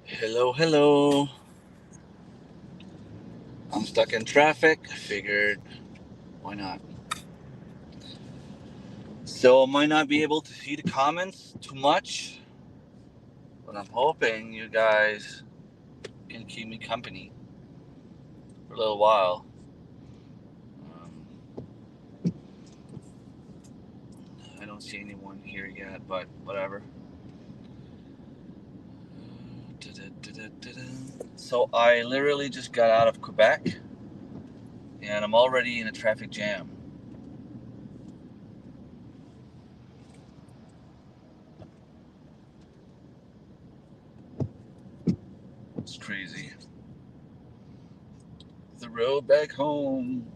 Hello, hello. I'm stuck in traffic. I figured, why not? So I might not be able to see the comments too much, but I'm hoping you guys can keep me company for a little while. Um, I don't see anyone here yet, but whatever. So I literally just got out of Quebec, and I'm already in a traffic jam. It's crazy. The road back home.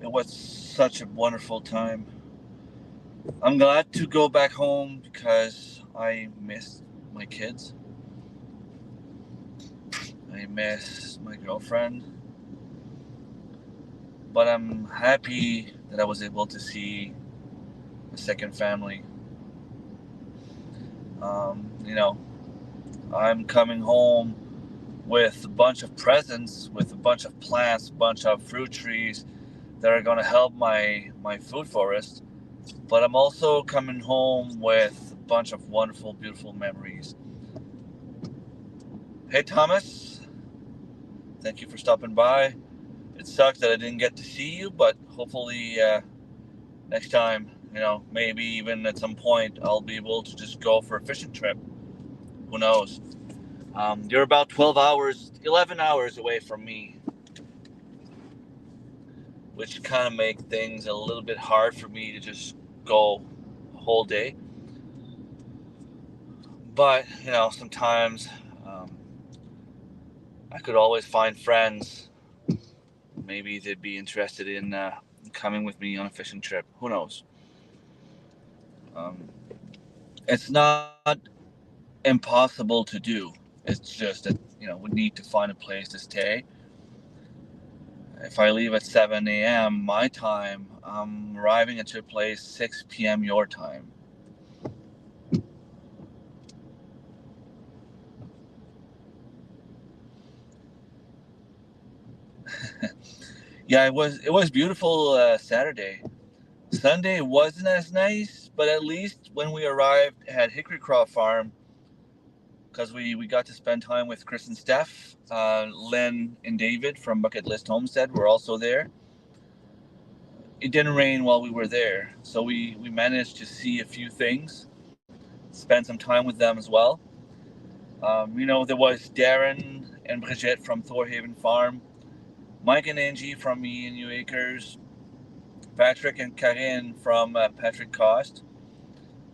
It was such a wonderful time. I'm glad to go back home because I miss my kids. I miss my girlfriend. But I'm happy that I was able to see a second family. You know, I'm coming home with a bunch of presents, with a bunch of plants, a bunch of fruit trees that are going to help my food forest. But I'm also coming home with a bunch of wonderful, beautiful memories. Hey, Thomas, thank you for stopping by. It sucks that I didn't get to see you, but hopefully next time, maybe even at some point, I'll be able to just go for a fishing trip. Who knows? You're about 12 hours, 11 hours away from me, which kind of make things a little bit hard for me to just go a whole day. But, sometimes um, I could always find friends. Maybe they'd be interested in coming with me on a fishing trip. Who knows? Um, it's not impossible to do. It's just that we need to find a place to stay. If I leave at 7 a.m. my time, I'm arriving at your place 6 p.m. your time. Yeah, it was beautiful Saturday. Sunday wasn't as nice, but at least when we arrived at Hickory Craw Farm, because we got to spend time with Chris and Steph, Len and David from Bucket List Homestead were also there. It didn't rain while we were there, so we managed to see a few things, spend some time with them as well. There was Darren and Brigitte from Thorhaven Farm, Mike and Angie from Me and New Acres, Patrick and Karin from Patrick Cost,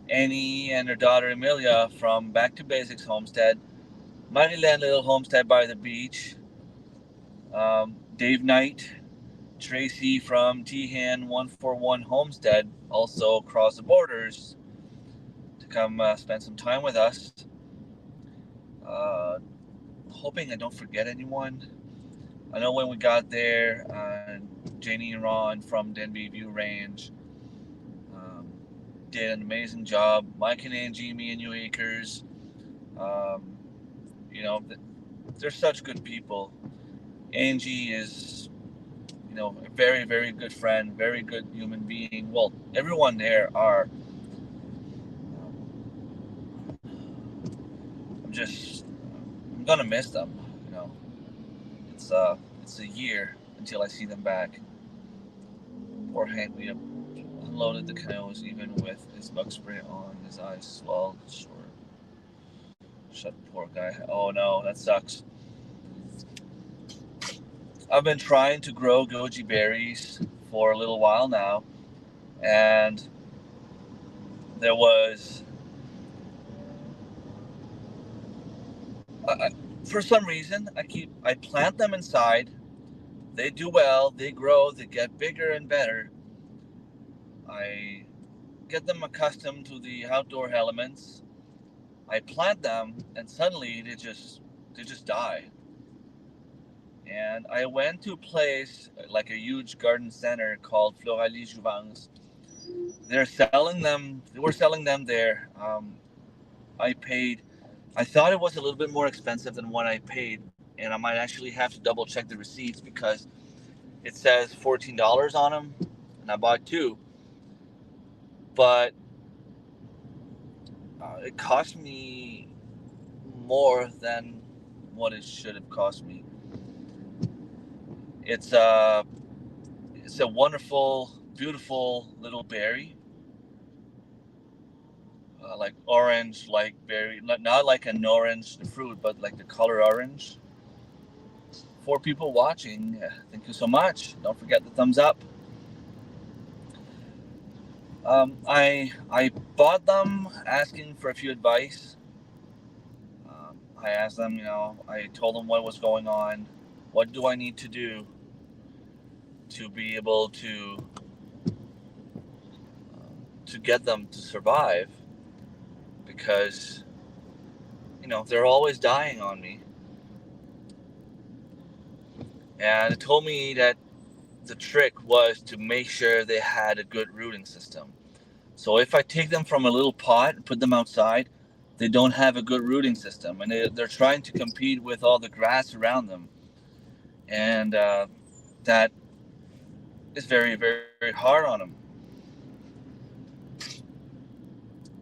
Annie and her daughter Emilia from Back to Basics Homestead, Maryland Little Homestead by the Beach, Dave Knight, Tracy from Tehan 141 Homestead, also across the borders, to come spend some time with us. Uh, Hoping I don't forget anyone. I know when we got there, Janie and Ron from Denby View Range um, did an amazing job. Mike and Angie, Me and You Acres, um, you know, they're such good people. Angie is, a very, very good friend, very good human being. Well, everyone there are. I'm just, I'm gonna miss them. You know, it's uh, it's a year until I see them back. Poor Hank, we unloaded the canoes even with his bug spray on, his eyes swelled short. Shut poor guy. Oh no, that sucks. I've been trying to grow goji berries for a little while now, and there was, I, for some reason, I plant them inside. They do well. They grow. They get bigger and better. I get them accustomed to the outdoor elements. I plant them, and suddenly they just die. And I went to a place like a huge garden center called Floralie Jouvence, They're selling them. We're selling them there. I paid. I thought it was a little bit more expensive than what I paid, and I might actually have to double check the receipts because it says $14 on them, and I bought two. But it cost me more than what it should have cost me. It's a it's a wonderful, beautiful little berry, like orange, like berry, not like an orange the fruit, but like the color orange. For people watching, thank you so much. Don't forget the thumbs up. I bought them asking for a few advice. I asked them, I told them what was going on. What do I need to do to be able to get them to survive? Because they're always dying on me. And it told me that the trick was to make sure they had a good rooting system. So if I take them from a little pot and put them outside, they don't have a good rooting system, and they're trying to compete with all the grass around them, and that is very, very, very hard on them.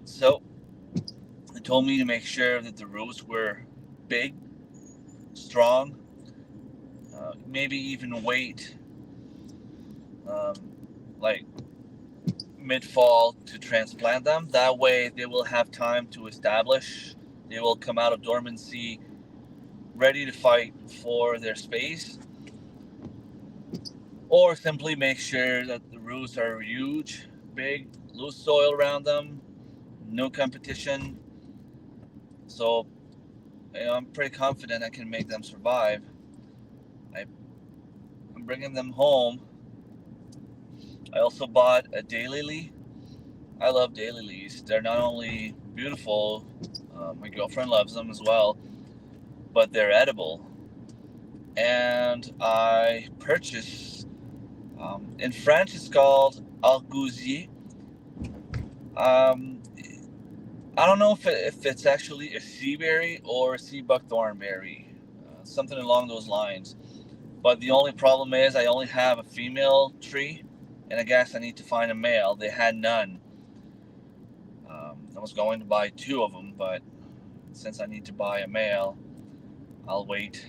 So they told me to make sure that the roots were big, strong, maybe even wait like mid-fall to transplant them. That way they will have time to establish. They will come out of dormancy ready to fight for their space. Or simply make sure that the roots are huge, big, loose soil around them, no competition. So I'm pretty confident I can make them survive. I'm bringing them home. I also bought a daylily. I love daylilies. They're not only beautiful, my girlfriend loves them as well, but they're edible. And I purchased, in French it's called argousier. Um, I don't know if it's actually a sea berry or a sea buckthorn berry, something along those lines. But the only problem is I only have a female tree, and I guess I need to find a male. They had none. I was going to buy two of them, but since I need to buy a male, I'll wait.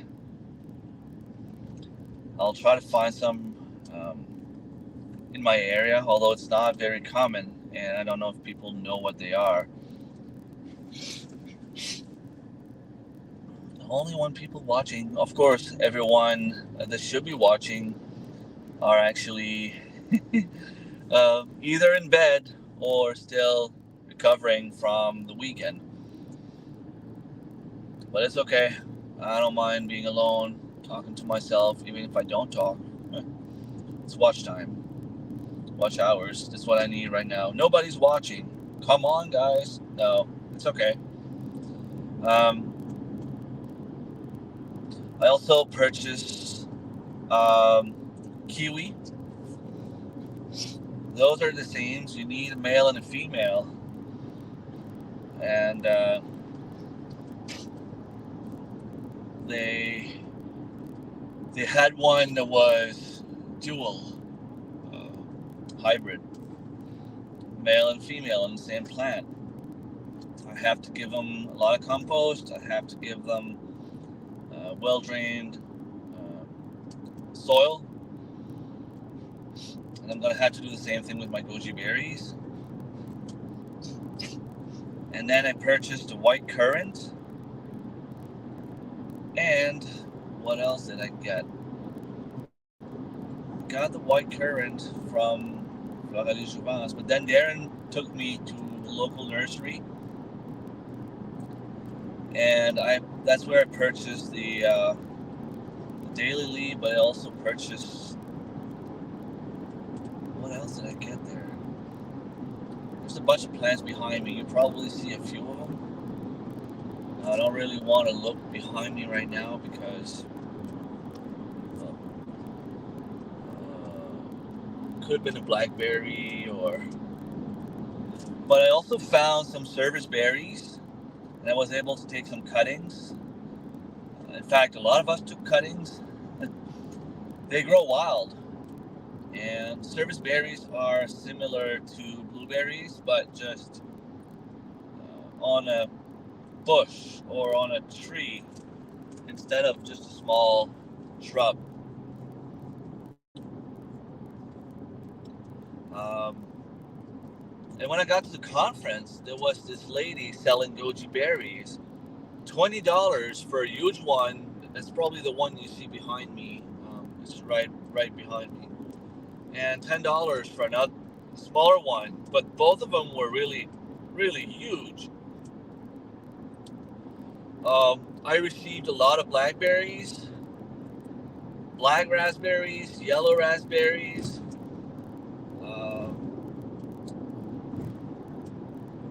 I'll try to find some in my area, although it's not very common, and I don't know if people know what they are. Only one people watching. Of course, everyone that should be watching are actually either in bed or still recovering from the weekend. But it's okay. I don't mind being alone, talking to myself, even if I don't talk. It's watch time. Watch hours. That's what I need right now. Nobody's watching. Come on, guys. No, it's okay. I also purchased kiwi. Those are the same. So you need a male and a female. And they had one that was dual, hybrid, male and female in the same plant. I have to give them a lot of compost. I have to give them well-drained soil, and I'm going to have to do the same thing with my goji berries. And then I purchased a white currant. And what else did I get? Got the white currant from Floralier Jouvence, but then Darren took me to a local nursery, and that's where I purchased the daylily, but I also purchased, what else did I get there? There's a bunch of plants behind me. You probably see a few of them. I don't really want to look behind me right now because could have been a blackberry or But I also found some service berries, and I was able to take some cuttings. In fact, a lot of us took cuttings. They grow wild, and service berries are similar to blueberries, but just on a bush or on a tree instead of just a small shrub. Um, and when I got to the conference, there was this lady selling goji berries, $20 for a huge one. That's probably the one you see behind me. It's right behind me, and $10 for another smaller one. But both of them were really huge. I received a lot of blackberries, black raspberries, yellow raspberries.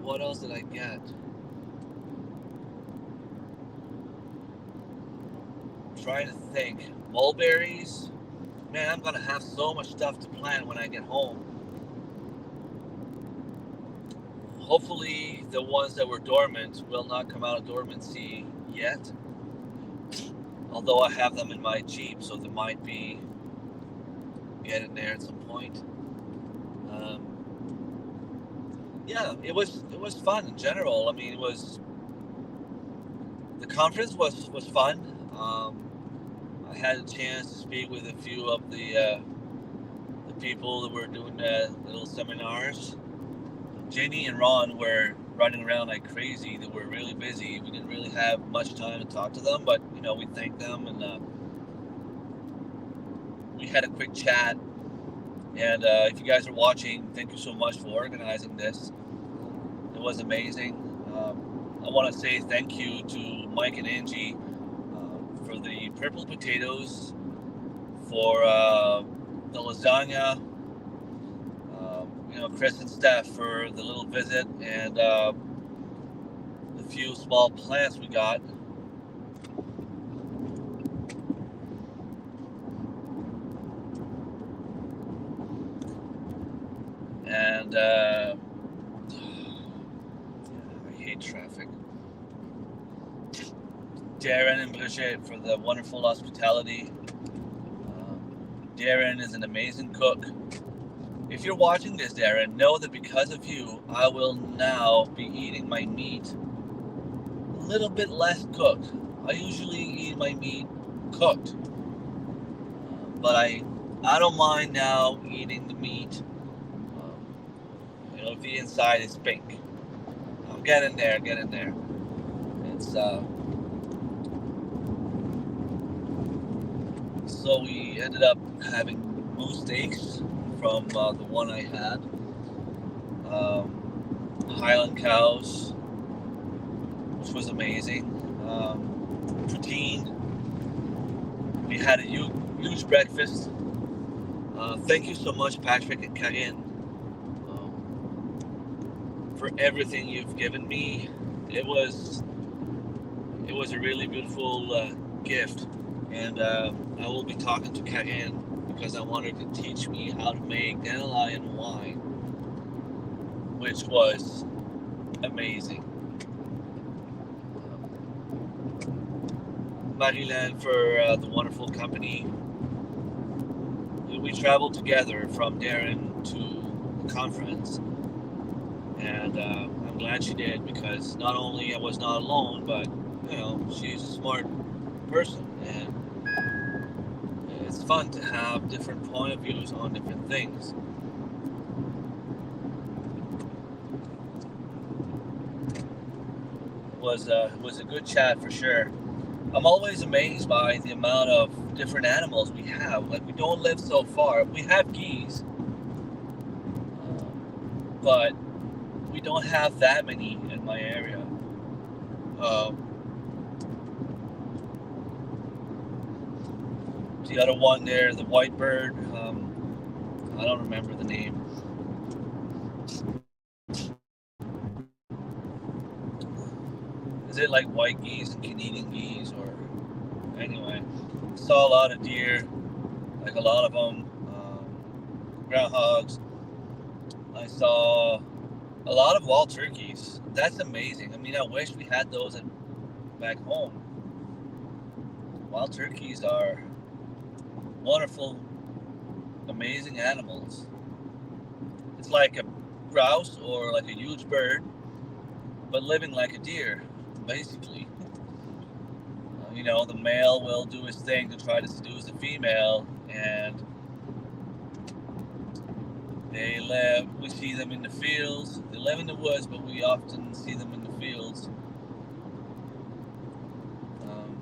What else did I get? I'm trying to think. Mulberries. Man, I'm gonna have so much stuff to plant when I get home. Hopefully, the ones that were dormant will not come out of dormancy yet. Although I have them in my Jeep, so they might be getting there at some point. Yeah, it was fun in general. I mean, the conference was fun. I had a chance to speak with a few of the people that were doing little seminars. Jenny and Ron were running around like crazy. They were really busy. We didn't really have much time to talk to them, but we thanked them, and we had a quick chat. And if you guys are watching, thank you so much for organizing this. It was amazing. I want to say thank you to Mike and Angie for the purple potatoes, for the lasagna, Chris and Steph for the little visit, and the few small plants we got. And I hate traffic. Darren and Brigitte for the wonderful hospitality. Darren is an amazing cook. If you're watching this, Darren, know that because of you, I will now be eating my meat a little bit less cooked. I usually eat my meat cooked, but I don't mind now eating the meat. If the inside is pink. I'm getting there. It's so we ended up having moose steaks from the one I had. Highland cows, which was amazing. Protein. We had a huge breakfast. Thank you so much, Patrick and Karine, for everything you've given me. It was a really beautiful gift, and I will be talking to Karine because I want her to teach me how to make dandelion wine, which was amazing. Marilyn for the wonderful company. We traveled together from Darren to the conference, and I'm glad she did, because not only I was not alone, but she's a smart person, and it's fun to have different point of views on different things. It was a good chat for sure. I'm always amazed by the amount of different animals we have. Like, we don't live so far. We have geese, but we don't have that many in my area. The other one there, the white bird, I don't remember the name. Is it like white geese and Canadian geese, or anyway? Saw a lot of deer, like a lot of them, groundhogs. I saw A lot of wild turkeys. That's amazing. I mean, I wish we had those back home. Wild turkeys are wonderful, amazing animals. It's like a grouse or like a huge bird, but living like a deer, basically. The male will do his thing to try to seduce the female, and they live. We see them in the fields. They live in the woods, but we often see them in the fields. Um,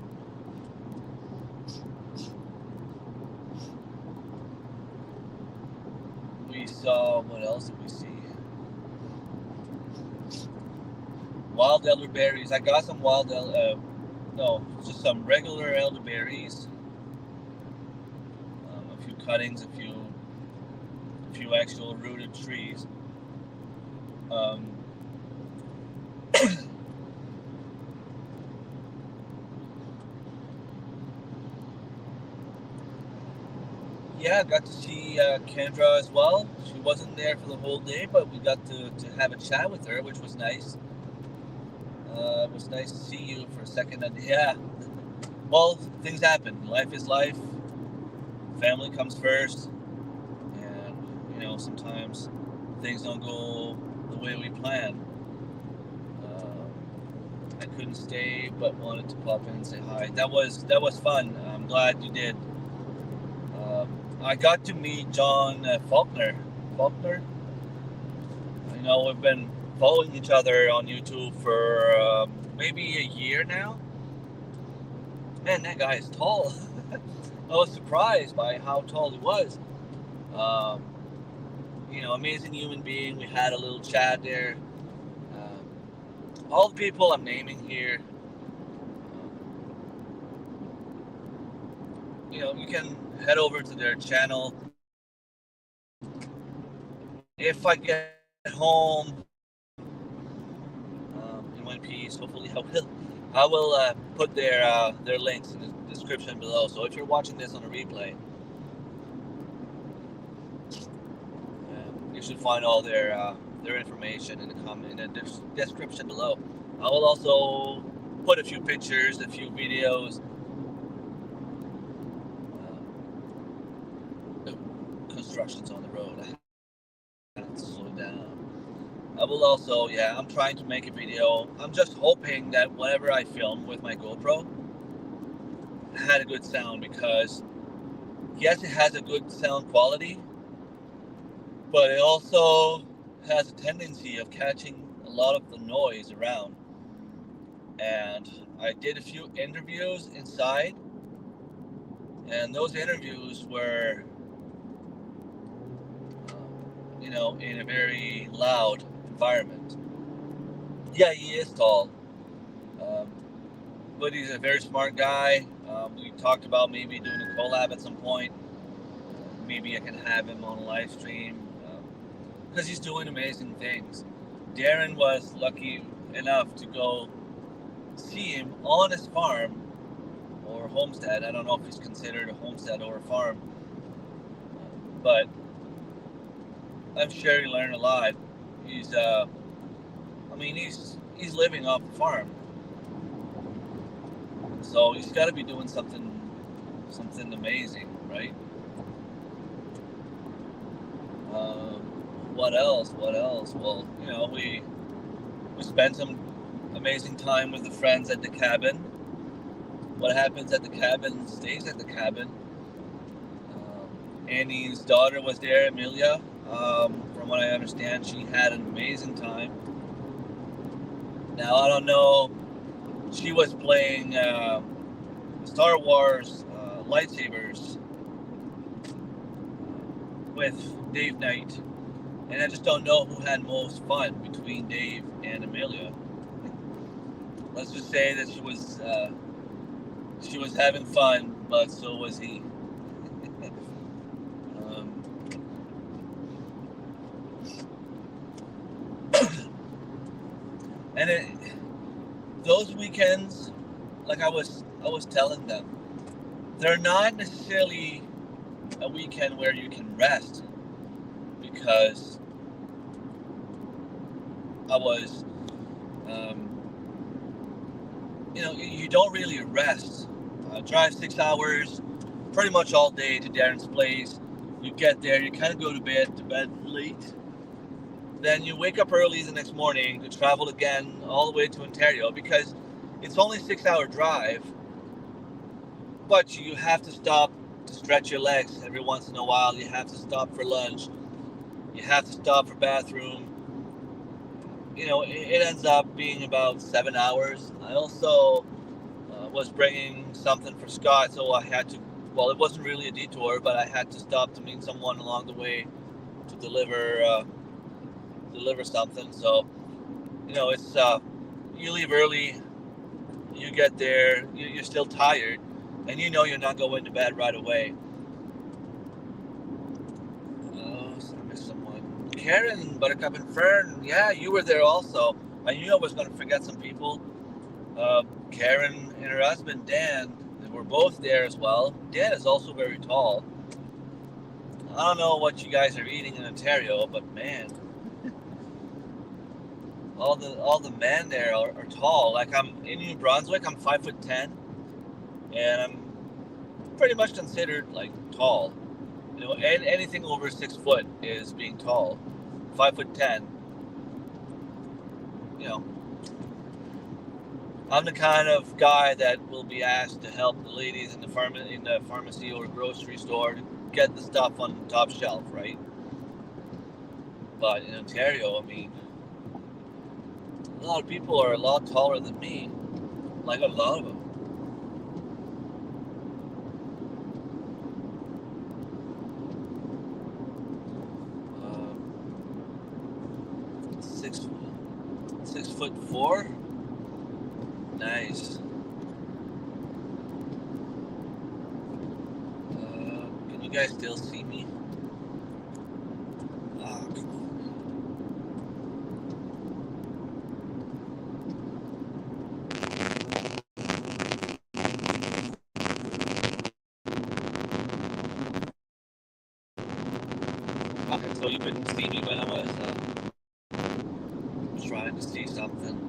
we saw, what else did we see? Wild elderberries. I got some no, just some regular elderberries. A few cuttings, a few actual rooted trees. Um, yeah, got to see Kendra as well. She wasn't there for the whole day, but we got to have a chat with her, which was nice. It was nice to see you for a second. And yeah, well, things happen. Life is life. Family comes first. And, sometimes things don't go the way we plan. I couldn't stay, but wanted to pop in and say hi. That was fun. I'm glad you did. I got to meet John Faulkner. We've been following each other on YouTube for maybe a year now. Man, that guy is tall. I was surprised by how tall he was. Amazing human being. We had a little chat there. All the people I'm naming here, you can head over to their channel. If I get home in one piece, hopefully I will put their links in the description below. So if you're watching this on a replay, you should find all their information in the description below. I will also put a few pictures, a few videos. Construction's on the road. I have to slow down. I will also, I'm trying to make a video. I'm just hoping that whatever I film with my GoPro had a good sound, because yes, it has a good sound quality, but it also has a tendency of catching a lot of the noise around. And I did a few interviews inside, and those interviews were, in a very loud environment. Yeah, he is tall, but he's a very smart guy. We talked about maybe doing a collab at some point. Maybe I can have him on a live stream, because he's doing amazing things. Darren was lucky enough to go see him on his farm or homestead. I don't know if he's considered a homestead or a farm, but I'm sure he learned a lot. He's living off the farm, so he's got to be doing something amazing, right? What else? Well, we spent some amazing time with the friends at the cabin. What happens at the cabin stays at the cabin. Annie's daughter was there, Amelia. From what I understand, she had an amazing time. Now, I don't know, she was playing Star Wars lightsabers with Dave Knight, and I just don't know who had most fun between Dave and Amelia. Let's just say that she was having fun, but so was he. And those weekends, like I was telling them, they're not necessarily a weekend where you can rest, because I was, um, you don't really rest. Drive 6 hours, pretty much all day to Darren's place. You get there, you kind of go to bed late. Then you wake up early the next morning to travel again all the way to Ontario because it's only 6 hour drive, but you have to stop to stretch your legs every once in a while. You have to stop for lunch. You have to stop for bathroom. It ends up being about 7 hours. I also was bringing something for Scott, so I had to. Well, it wasn't really a detour, but I had to stop to meet someone along the way to deliver something. So it's you leave early, you get there, you're still tired, and you're not going to bed right away. Oh, so I missed someone. Karen, Buttercup, and Fern. Yeah, you were there also. I knew I was going to forget some people. Karen and her husband Dan were both there as well. Dan is also very tall. I don't know what you guys are eating in Ontario, but man, all the men there are tall. Like, I'm in New Brunswick, I'm 5'10", and I'm pretty much considered like tall. And anything over 6 foot is being tall. 5'10". I'm the kind of guy that will be asked to help the ladies in the pharmacy or grocery store to get the stuff on the top shelf, right? But in Ontario, I mean, a lot of people are a lot taller than me. Like, a lot of them. 6'4". Nice. Can you guys still see me? Oh, come on. Okay, so you couldn't see me when I was trying to see something.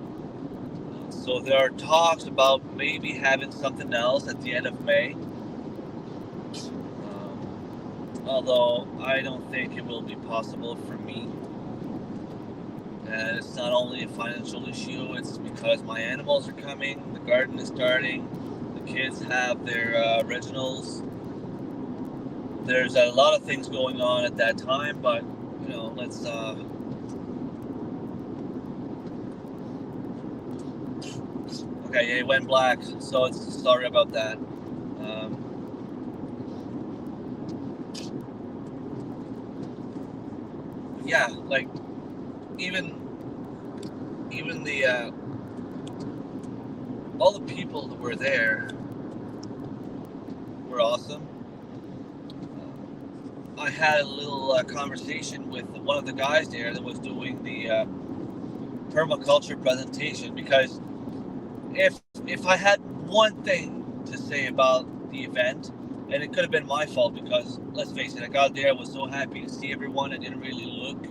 So there are talks about maybe having something else at the end of May. Although I don't think it will be possible for me. And it's not only a financial issue, it's because my animals are coming, the garden is starting, the kids have their originals. There's a lot of things going on at that time, but let's okay, yeah, it went black, so it's sorry about that. Yeah, like even the all the people that were there were awesome. I had a little conversation with one of the guys there that was doing the permaculture presentation, because if I had one thing to say about the event, and it could have been my fault because, let's face it, I got there, I was so happy to see everyone, I didn't really look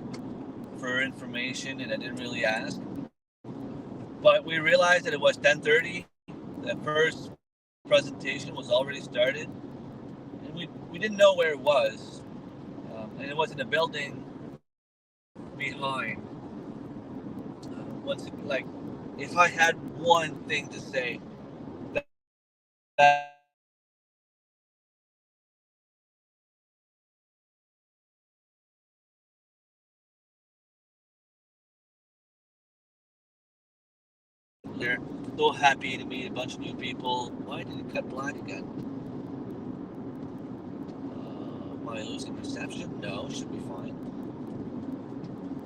for information and I didn't really ask. But we realized that it was 10:30, the first presentation was already started, and we didn't know where it was, and it was in a building behind. Like, if I had one thing to say, that they're so happy to meet a bunch of new people. Why did it cut black again? Am I losing reception? No, should be fine.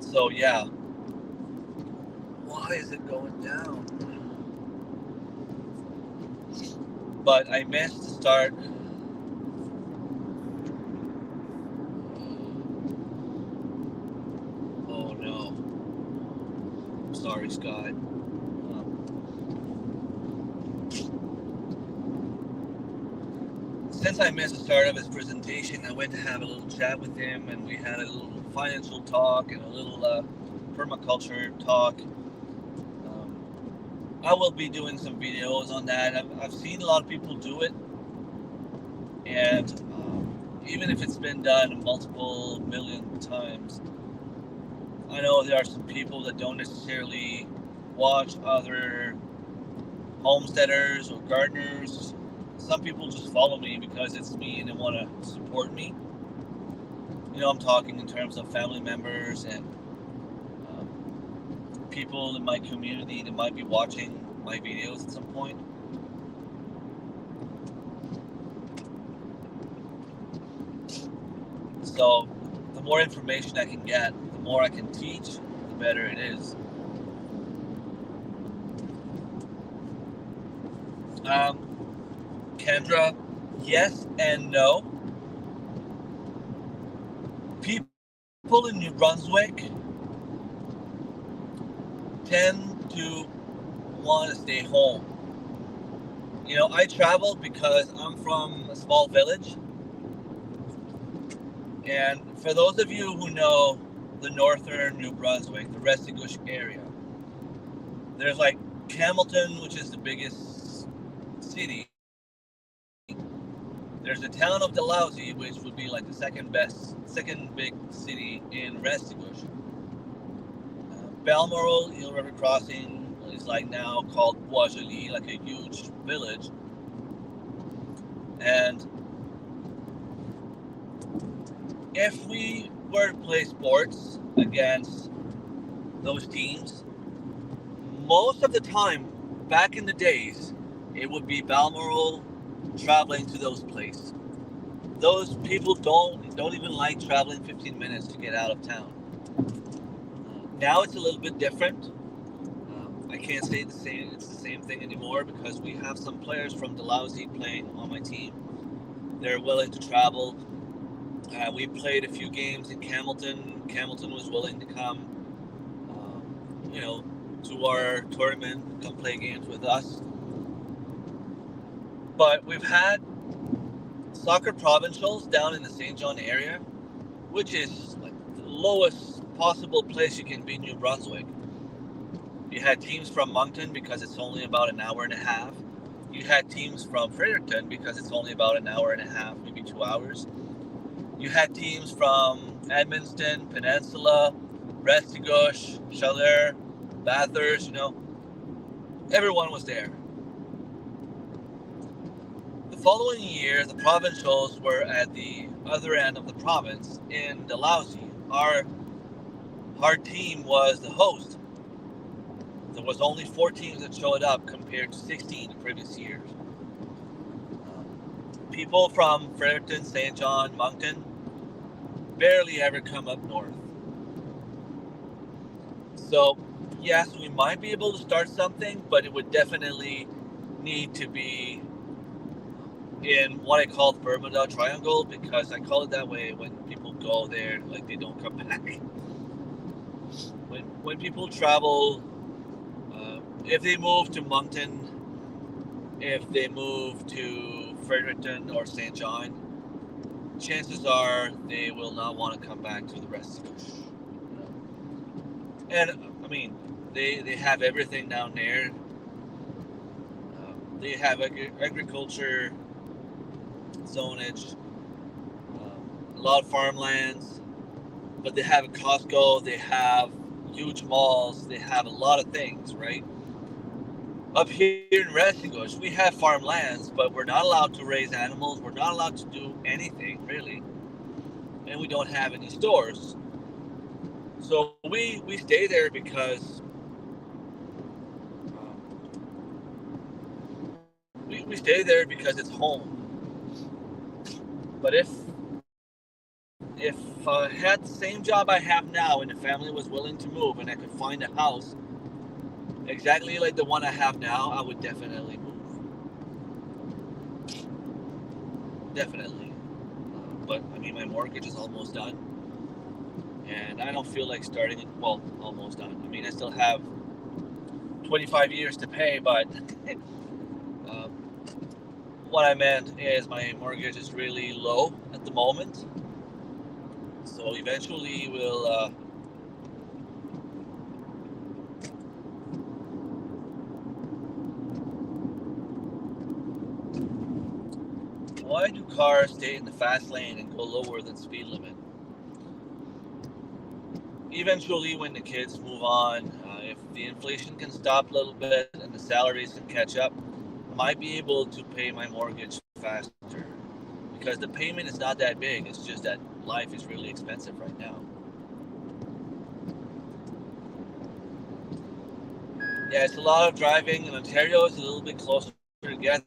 So yeah, why is it going down? But I missed the start. Oh no. I'm sorry, Scott. Since I missed the start of his presentation, I went to have a little chat with him, and we had a little financial talk and a little permaculture talk. I will be doing some videos on that. I've seen a lot of people do it, and even if it's been done multiple million times, I know there are some people that don't necessarily watch other homesteaders or gardeners. Some people just follow me because it's me and they want to support me. I'm talking in terms of family members and people in my community that might be watching my videos at some point. So the more information I can get, the more I can teach, the better it is. Kendra, yes and no. People in New Brunswick tend to want to stay home. I travel because I'm from a small village. And for those of you who know the northern New Brunswick, the Restigouche area, there's like Hamilton, which is the biggest city. There's the town of Dalhousie, which would be like the second big city in Restigouche. Balmoral, Eel River Crossing, is like now called Boisjoli, like a huge village. And if we were to play sports against those teams, most of the time, back in the days, it would be Balmoral traveling to those places. Those people don't even like traveling 15 minutes to get out of town. Now it's a little bit different. I can't say it's the same thing anymore because we have some players from Dalhousie playing on my team. They're willing to travel. We played a few games in Hamilton. Hamilton was willing to come, to our tournament, come play games with us. But we've had soccer provincials down in the St. John area, which is like the lowest possible place you can be in New Brunswick. You had teams from Moncton because it's only about an hour and a half. You had teams from Fredericton because it's only about an hour and a half, maybe 2 hours. You had teams from Edmundston, Peninsula, Restigouche, Chaleur, Bathurst, everyone was there. The following year, the provincials were at the other end of the province in Dalhousie. Our team was the host. There was only 4 teams that showed up compared to 16 the previous years. People from Fredericton, St. John, Moncton barely ever come up north. So, yes, we might be able to start something, but it would definitely need to be in what I call the Bermuda Triangle, because I call it that way when people go there, like they don't come back. When people travel, if they move to Moncton, if they move to Fredericton or St. John, chances are they will not want to come back to the Restigouche. And I mean, they have everything down there. They have agriculture zonage, a lot of farmlands, but they have a Costco, they have huge malls, they have a lot of things, right? Up here in Restigouche, we have farmlands, but we're not allowed to raise animals, we're not allowed to do anything, really, and we don't have any stores. So we stay there because we stay there because it's home. But if I had the same job I have now and the family was willing to move and I could find a house exactly like the one I have now, I would definitely move. Definitely. But I mean, my mortgage is almost done. And I don't feel like starting it, well, almost done. I mean, I still have 25 years to pay, but what I meant is my mortgage is really low at the moment. So eventually Why do cars stay in the fast lane and go lower than speed limit? Eventually, when the kids move on, if the inflation can stop a little bit and the salaries can catch up, I might be able to pay my mortgage faster. Because the payment is not that big. It's just that life is really expensive right now. Yeah, it's a lot of driving. In Ontario, it's a little bit closer together.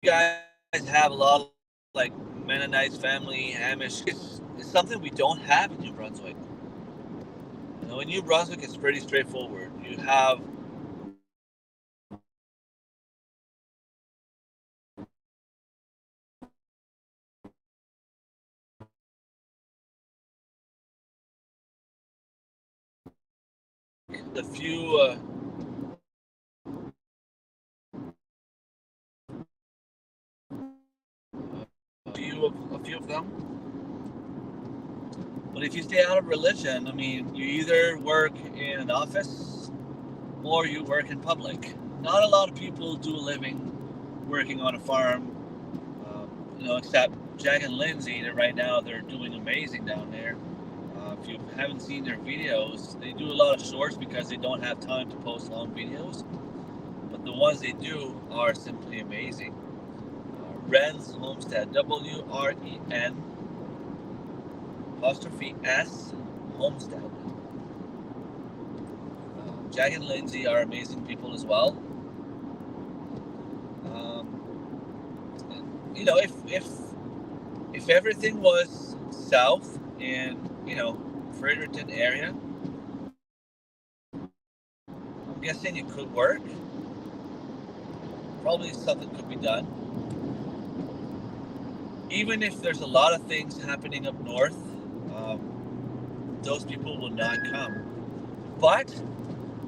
You guys have a lot of like Mennonites, family, Amish. It's something we don't have in New Brunswick. You know, in New Brunswick, it's pretty straightforward. You have the a few of them. But if you stay out of religion, I mean, you either work in an office or you work in public. Not a lot of people do a living working on a farm, except Jack and Lindsay. That right now they're doing amazing down there. If you haven't seen their videos, they do a lot of shorts because they don't have time to post long videos. But the ones they do are simply amazing. Wren's Homestead, WREN apostrophe S Homestead. Jack and Lindsay are amazing people as well. If everything was south in Fredericton area, I'm guessing it could work. Probably something could be done. Even if there's a lot of things happening up north, those people will not come. But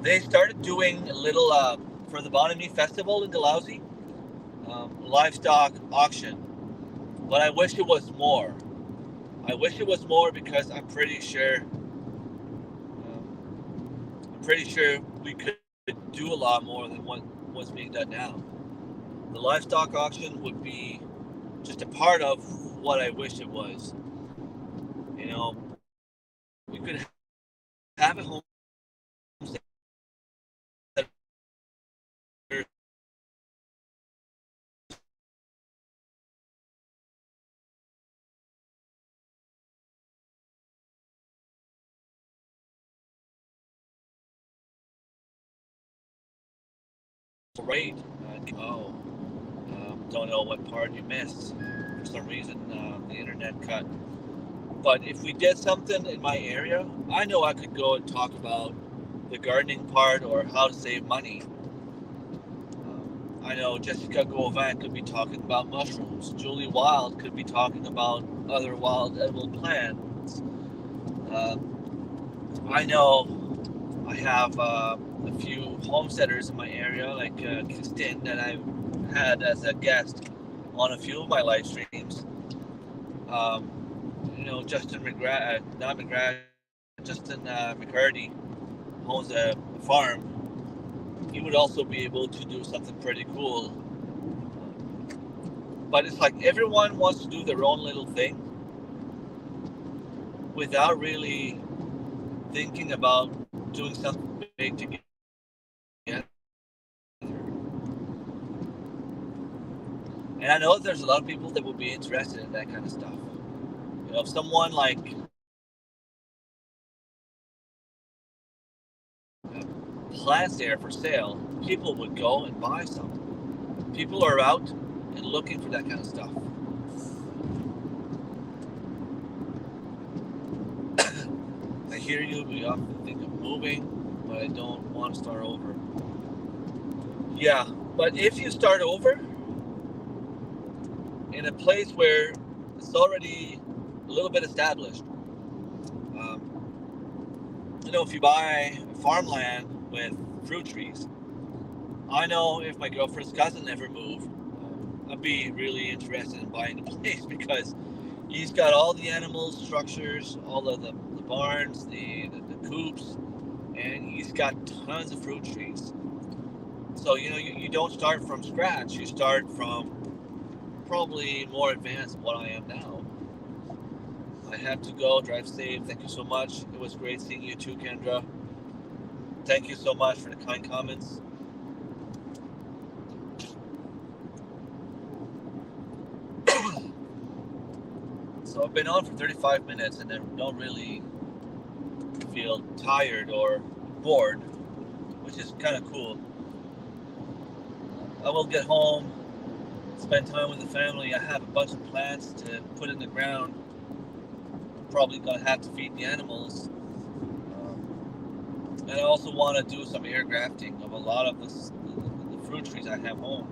they started doing a little, for the Bonami Festival in Dalhousie, livestock auction. But I wish it was more. I wish it was more because I'm pretty sure we could do a lot more than what's being done now. The livestock auction would be just a part of what I wish it was. We could have a home rate. Don't know what part you missed. For some reason, the internet cut. But if we did something in my area, I know I could go and talk about the gardening part or how to save money. I know Jessica Gauvin could be talking about mushrooms. Julie Wild could be talking about other wild edible plants. I know I have a few homesteaders in my area, like Kristen, that I've had as a guest on a few of my live streams. Justin McCarty owns a farm. He would also be able to do something pretty cool. But it's like everyone wants to do their own little thing without really thinking about doing something big together. And I know there's a lot of people that would be interested in that kind of stuff. If someone like plants there for sale, people would go and buy some. People are out and looking for that kind of stuff. I hear you. We often think of moving, but I don't want to start over. Yeah, but if you start over in a place where it's already a little bit established, if you buy farmland with fruit trees, I know if my girlfriend's cousin ever moved, I'd be really interested in buying the place because he's got all the animal structures, all of the barns, the coops, and he's got tons of fruit trees. So, you don't start from scratch. You start from probably more advanced than what I am now. I have to go. Drive safe. Thank you so much. It was great seeing you too, Kendra. Thank you so much for the kind comments. So I've been on for 35 minutes and then don't really feel tired or bored, which is kind of cool. I will get home, spend time with the family. I have a bunch of plants to put in the ground. I'm probably gonna have to feed the animals. And I also want to do some air grafting of a lot of the fruit trees I have home.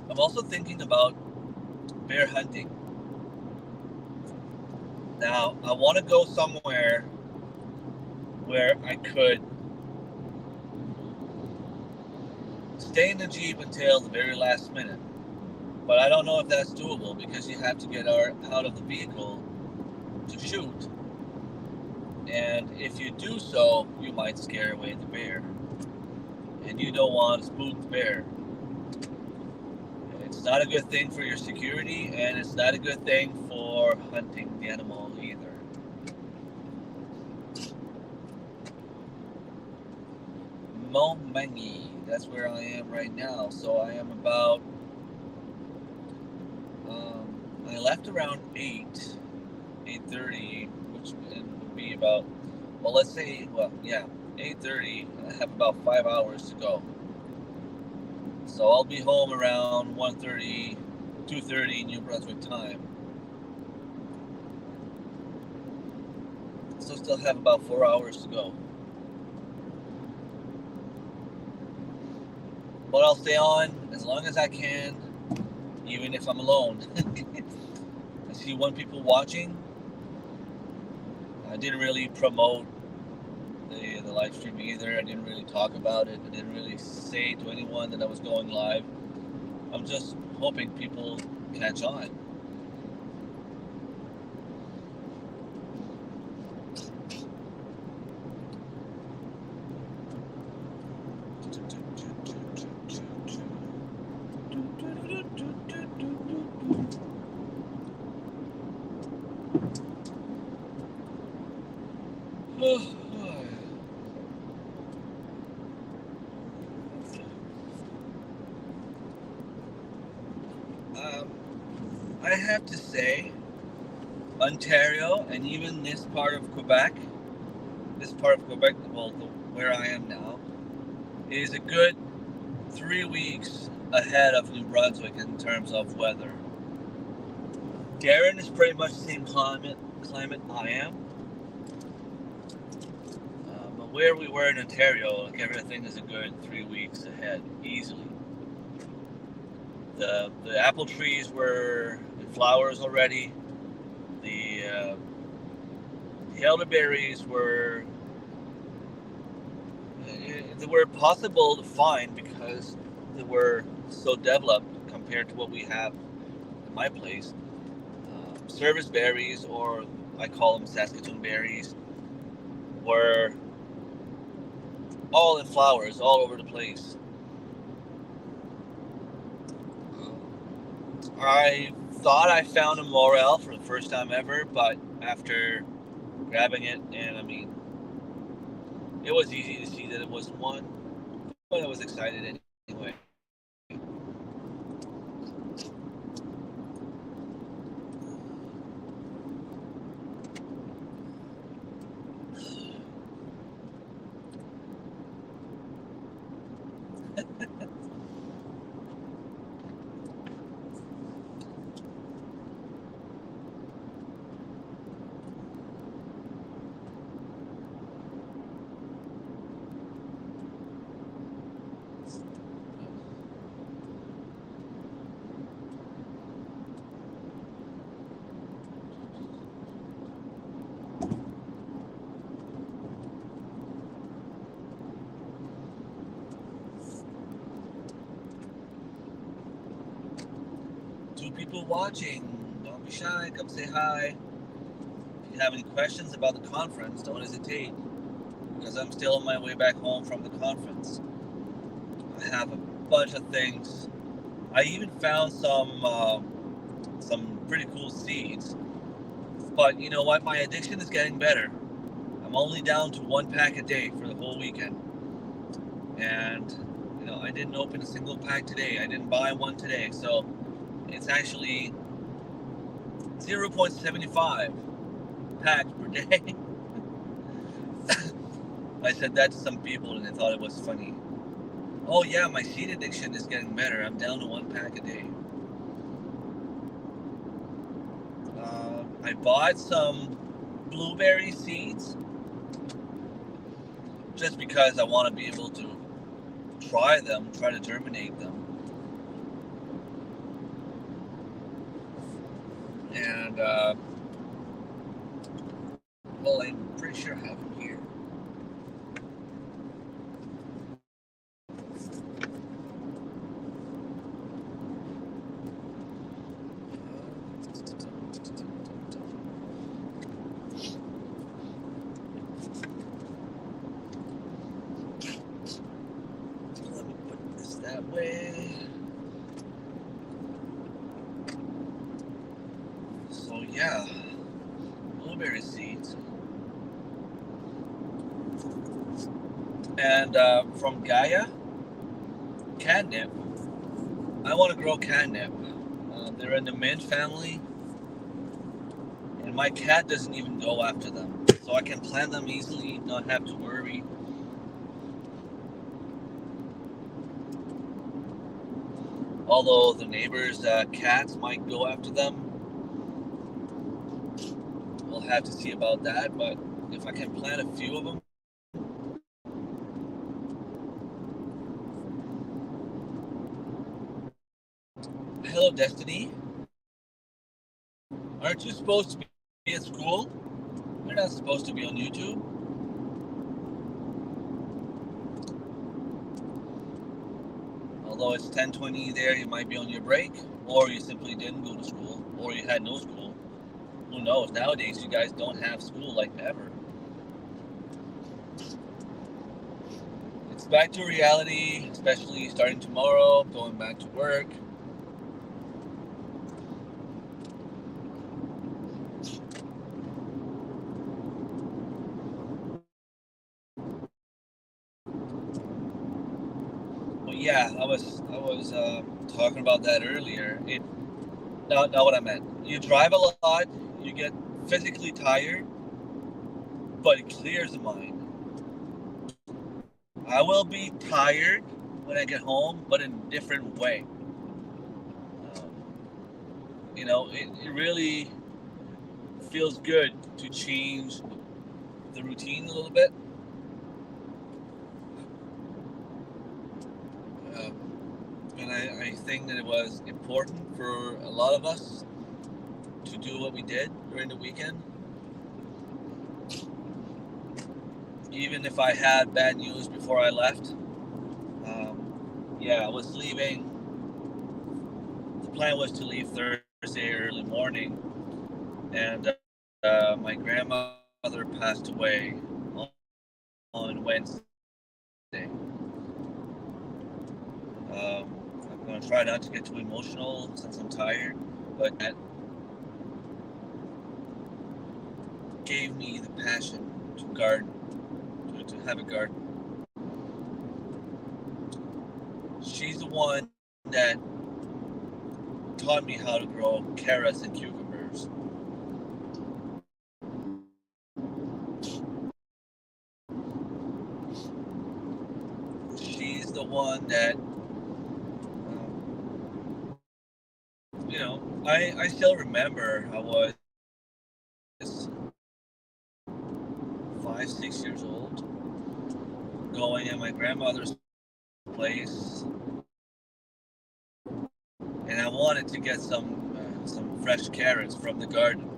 I'm also thinking about bear hunting. Now, I want to go somewhere where I could stay in the Jeep until the very last minute. But I don't know if that's doable because you have to get out of the vehicle to shoot. And if you do so, you might scare away the bear. And you don't want to spook the bear. It's not a good thing for your security, and it's not a good thing for hunting the animal either. Montmagny, that's where I am right now. So I am about, I left around 8:30, which would be about, well, let's say, 8:30. I have about 5 hours to go. So I'll be home around 1:30, 2:30 New Brunswick time. So still have about 4 hours to go. But I'll stay on as long as I can, even if I'm alone. I see one people watching. I didn't really promote the live stream either. I didn't really talk about it. I didn't really say to anyone that I was going live. I'm just hoping people catch on. I have to say, Ontario and even this part of Quebec, well, where I am now, is a good 3 weeks ahead of New Brunswick in terms of weather. Darren is pretty much the same climate I am. But where we were in Ontario, like everything is a good 3 weeks ahead, easily. The apple trees were in flowers already. The elderberries were they were possible to find because they were so developed compared to what we have in my place. Service berries, or I call them Saskatoon berries, were all in flowers all over the place. I thought I found a morel for the first time ever, but after grabbing it, and I mean, it was easy to see that it wasn't one, but I was excited anyway. Two people watching. Don't be shy. Come say hi. If you have any questions about the conference, don't hesitate, because I'm still on my way back home from the conference. I have a bunch of things. I even found some pretty cool seeds. But you know what? My addiction is getting better. I'm only down to 1 pack a day for the whole weekend. And, I didn't open a single pack today. I didn't buy one today. So it's actually 0.75 packs per day. I said that to some people and they thought it was funny. Oh yeah, my seed addiction is getting better. I'm down to 1 pack a day. I bought some blueberry seeds just because I want to be able to try to germinate them. And, well, I'm pretty sure I have them here. Let me put this that way. So yeah, blueberry seeds. And from Gaia, catnip. I want to grow catnip. They're in the mint family, and my cat doesn't even go after them. So I can plant them easily, not have to worry. Although the neighbors' cats might go after them. We'll have to see about that, but if I can plant a few of them. Hello, Destiny. Aren't you supposed to be at school? You're not supposed to be on YouTube. Although it's 10:20 there, you might be on your break, or you simply didn't go to school, or you had no school. Who knows? Nowadays, you guys don't have school like ever. It's back to reality, especially starting tomorrow, going back to work. Well, yeah, I was talking about that earlier. Not what I meant. You drive a lot, you get physically tired, but it clears the mind. I will be tired when I get home, but in a different way. It really feels good to change the routine a little bit. And I think that it was important for a lot of us to do what we did during the weekend. Even if I had bad news before I left. I was leaving. The plan was to leave Thursday early morning, and my grandmother passed away on Wednesday. I'm going to try not to get too emotional since I'm tired, but that gave me the passion to garden, to have a garden. She's the one that taught me how to grow carrots and cucumbers. She's the one that, I still remember I was 5, 6 years old, going at my grandmother's place, and I wanted to get some fresh carrots from the garden.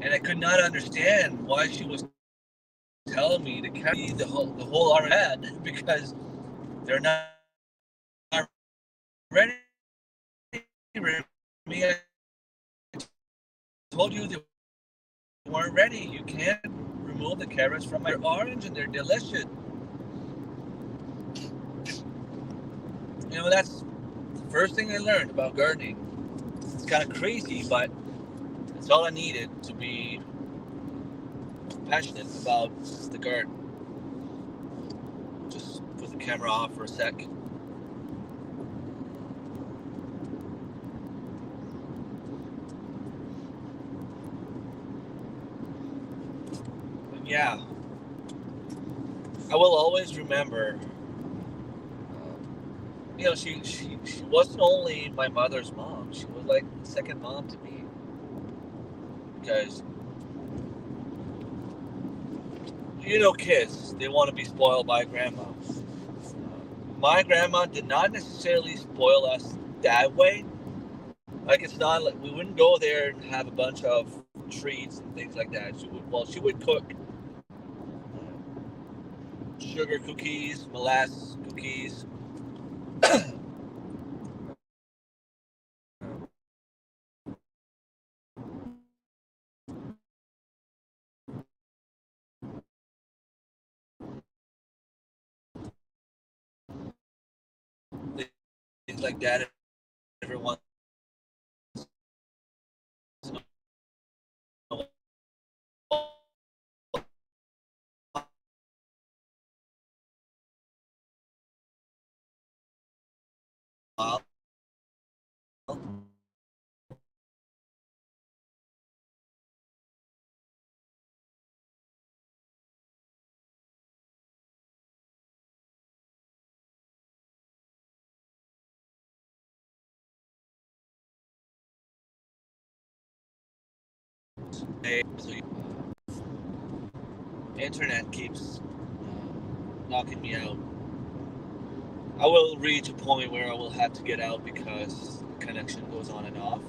And I could not understand why she was telling me to carry the whole arm because they're not ready for me. told you they weren't ready. You can't remove the carrots from my orange, and they're delicious. That's the first thing I learned about gardening. It's kind of crazy, but it's all I needed to be passionate about the garden. Just put the camera off for a sec. And yeah, I will always remember. She wasn't only my mother's mom. She was like the second mom to me, because kids, they want to be spoiled by grandma. My grandma did not necessarily spoil us that way. Like, it's not like we wouldn't go there and have a bunch of treats and things like that. She would cook sugar cookies, molasses cookies. Things like that. Everyone. Internet keeps knocking me out. I will reach a point where I will have to get out because the connection goes on and off.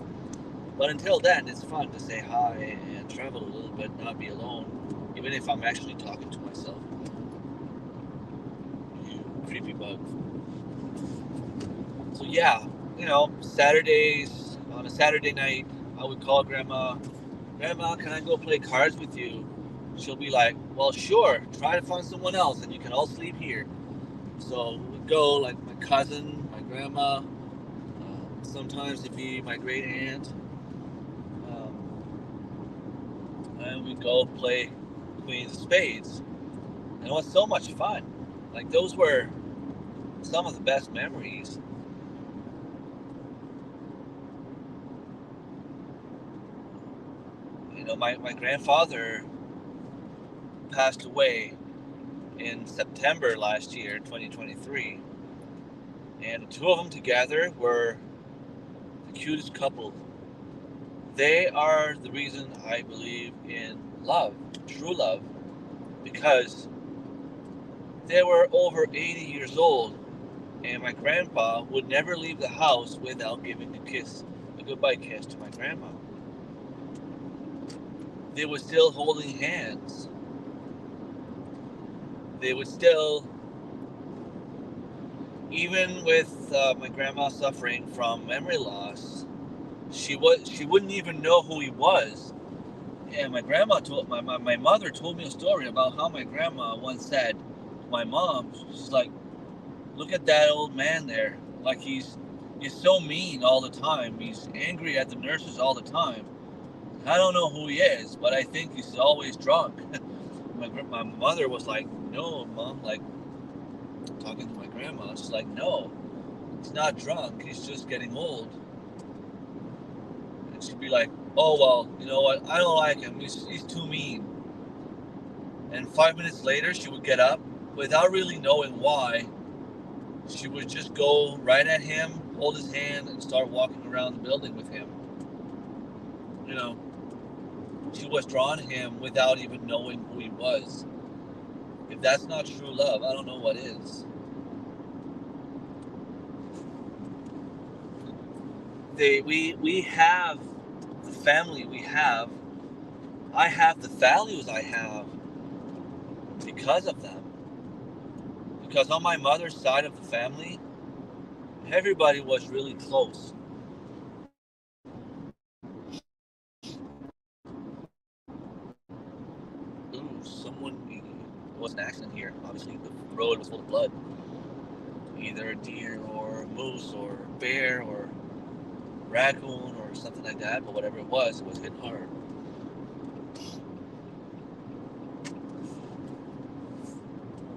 But until then, it's fun to say hi and travel a little bit, not be alone, even if I'm actually talking to myself. You creepy bug. So yeah, Saturdays, on a Saturday night, I would call Grandma. Grandma, can I go play cards with you? She'll be like, well, sure, try to find someone else and you can all sleep here. So we'd go, like my cousin, my grandma, sometimes it'd be my great aunt. And we'd go play Queens of Spades. And it was so much fun. Like, those were some of the best memories. My grandfather passed away in September last year, 2023. And the two of them together were the cutest couple. They are the reason I believe in love, true love, because they were over 80 years old, and my grandpa would never leave the house without giving a goodbye kiss to my grandma. They were still holding hands. They would still, even with my grandma suffering from memory loss, she wouldn't even know who he was. And my mother told me a story about how my grandma once said to my mom, she's like, look at that old man there. Like, he's so mean all the time. He's angry at the nurses all the time. I don't know who he is, but I think he's always drunk. My mother was like, no, Mom, like, talking to my grandma, she's like, no, he's not drunk. He's just getting old. And she'd be like, oh, well, you know what? I don't like him. He's too mean. And 5 minutes later, she would get up without really knowing why. She would just go right at him, hold his hand, and start walking around the building with him. She was drawn to him without even knowing who he was. If that's not true love, I don't know what is. We have the family we have. I have the values I have because of them. Because on my mother's side of the family, everybody was really close. There was an accident here. Obviously, the road was full of blood. Either a deer or a moose or a bear or raccoon or something like that. But whatever it was hit hard.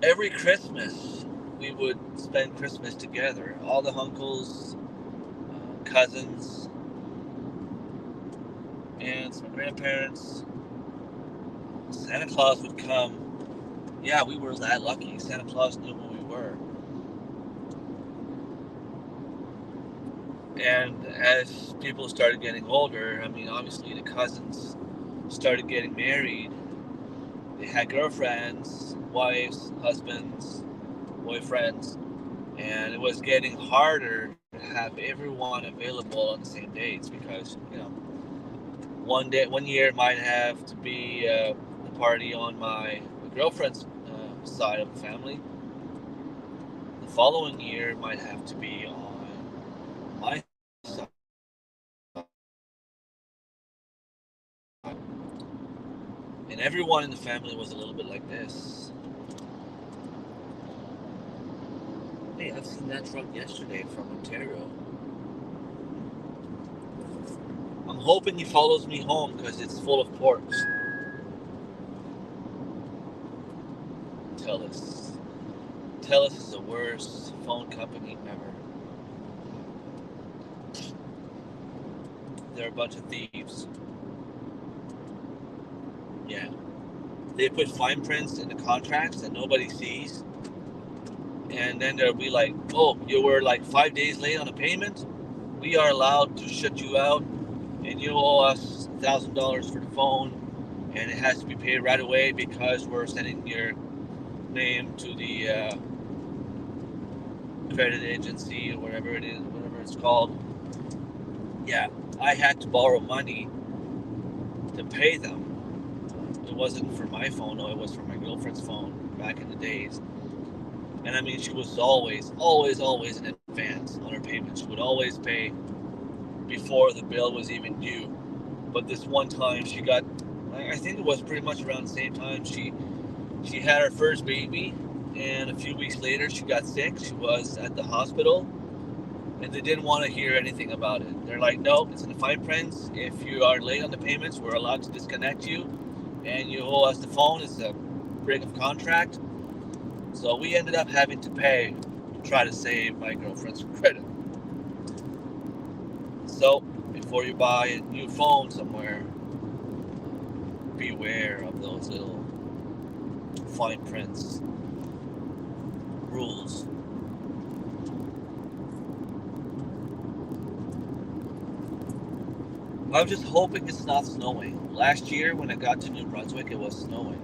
Every Christmas, we would spend Christmas together. All the uncles, cousins, aunts, my grandparents. Santa Claus would come. Yeah, we were that lucky. Santa Claus knew who we were. And as people started getting older, I mean, obviously the cousins started getting married. They had girlfriends, wives, husbands, boyfriends, and it was getting harder to have everyone available on the same dates because, one year might have to be the party on my girlfriend's side of the family. The following year might have to be on my side. And everyone in the family was a little bit like this. Hey, I've seen that truck yesterday from Ontario. I'm hoping he follows me home because it's full of porks. TELUS. TELUS is the worst phone company ever. They're a bunch of thieves. Yeah. They put fine prints in the contracts that nobody sees. And then they'll be like, oh, you were like 5 days late on a payment. We are allowed to shut you out. And you owe us $1,000 for the phone. And it has to be paid right away because we're sending your name to the credit agency or whatever it is, whatever it's called. Yeah, I had to borrow money to pay them. It wasn't for my phone, no, it was for my girlfriend's phone back in the days. And I mean, she was always in advance on her payment. She would always pay before the bill was even due. But this one time she got, I think it was pretty much around the same time, she had her first baby, and a few weeks later she got sick. She was at the hospital, and they didn't want to hear anything about it. They're like, no, it's in the fine prints. If you are late on the payments, we're allowed to disconnect you, and you owe us the phone. It's a break of contract. So we ended up having to pay to try to save my girlfriend's credit. So before you buy a new phone somewhere, beware of those little fine prints, rules. I'm just hoping it's not snowing. Last year when I got to New Brunswick, it was snowing.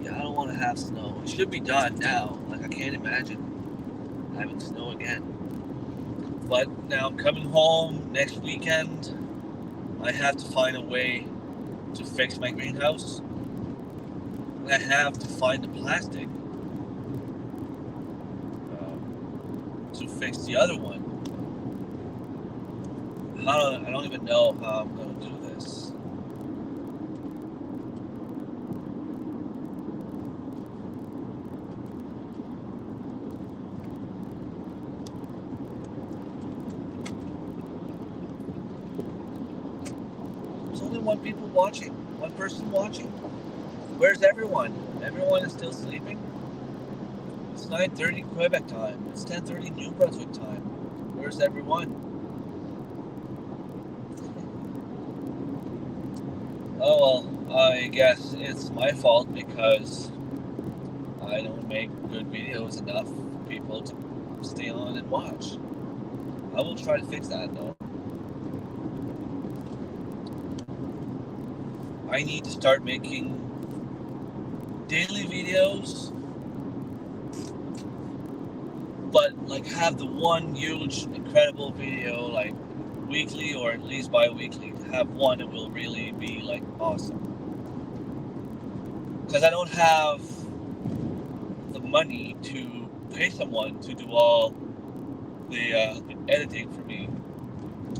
Yeah, I don't want to have snow. It should be done now. Like, I can't imagine having snow again. But now I'm coming home next weekend. I have to find a way to fix my greenhouse. I have to find the plastic to fix the other one. I don't even know how I'm going to do this. There's only one person watching. Where's everyone? Everyone is still sleeping. It's 9:30 Quebec time. It's 10:30 New Brunswick time. Where's everyone? Oh well, I guess it's my fault because I don't make good videos enough for people to stay on and watch. I will try to fix that though. I need to start making daily videos, but like have the one huge incredible video like weekly or at least bi-weekly. Have one that will really be like awesome, because I don't have the money to pay someone to do all the editing for me.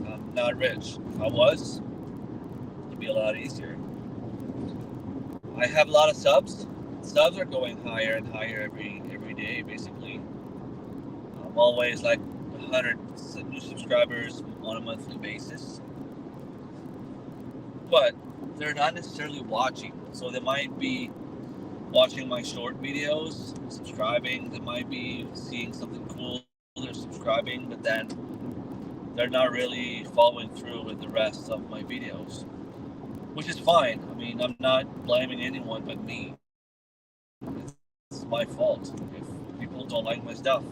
I'm not rich. If I was, it'd be a lot easier. I have a lot of subs. Subs are going higher and higher every day, basically. I'm always like 100 new subscribers on a monthly basis, but they're not necessarily watching. So they might be watching my short videos, subscribing. They might be seeing something cool, they're subscribing, but then they're not really following through with the rest of my videos, which is fine. I mean, I'm not blaming anyone but me. It's my fault. If people don't like my stuff,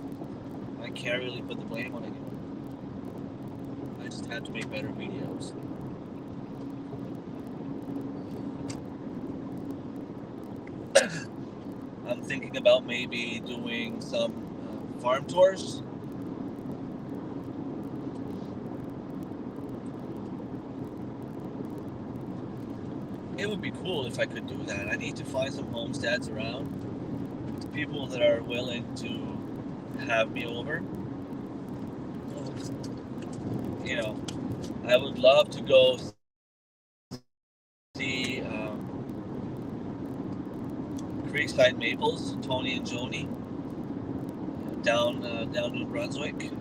I can't really put the blame on anyone. I just have to make better videos. I'm thinking about maybe doing some farm tours. It would be cool if I could do that. I need to find some homesteads around, people that are willing to have me over. You know, I would love to go see Creekside Maples, Tony and Joni, down New Brunswick.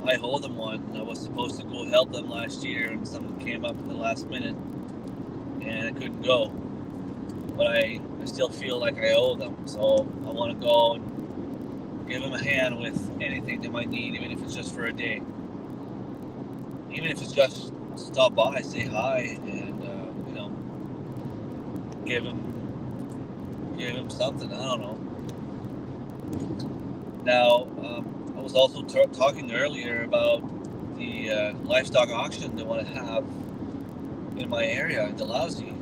I owe them one. I was supposed to go help them last year, and something came up at the last minute, and I couldn't go. But I still feel like I owe them, so I want to go and give them a hand with anything they might need, even if it's just for a day. Even if it's just stop by, say hi, and give them something. I don't know. Now, I was also talking earlier about the livestock auction they want to have in my area in Dalhousie.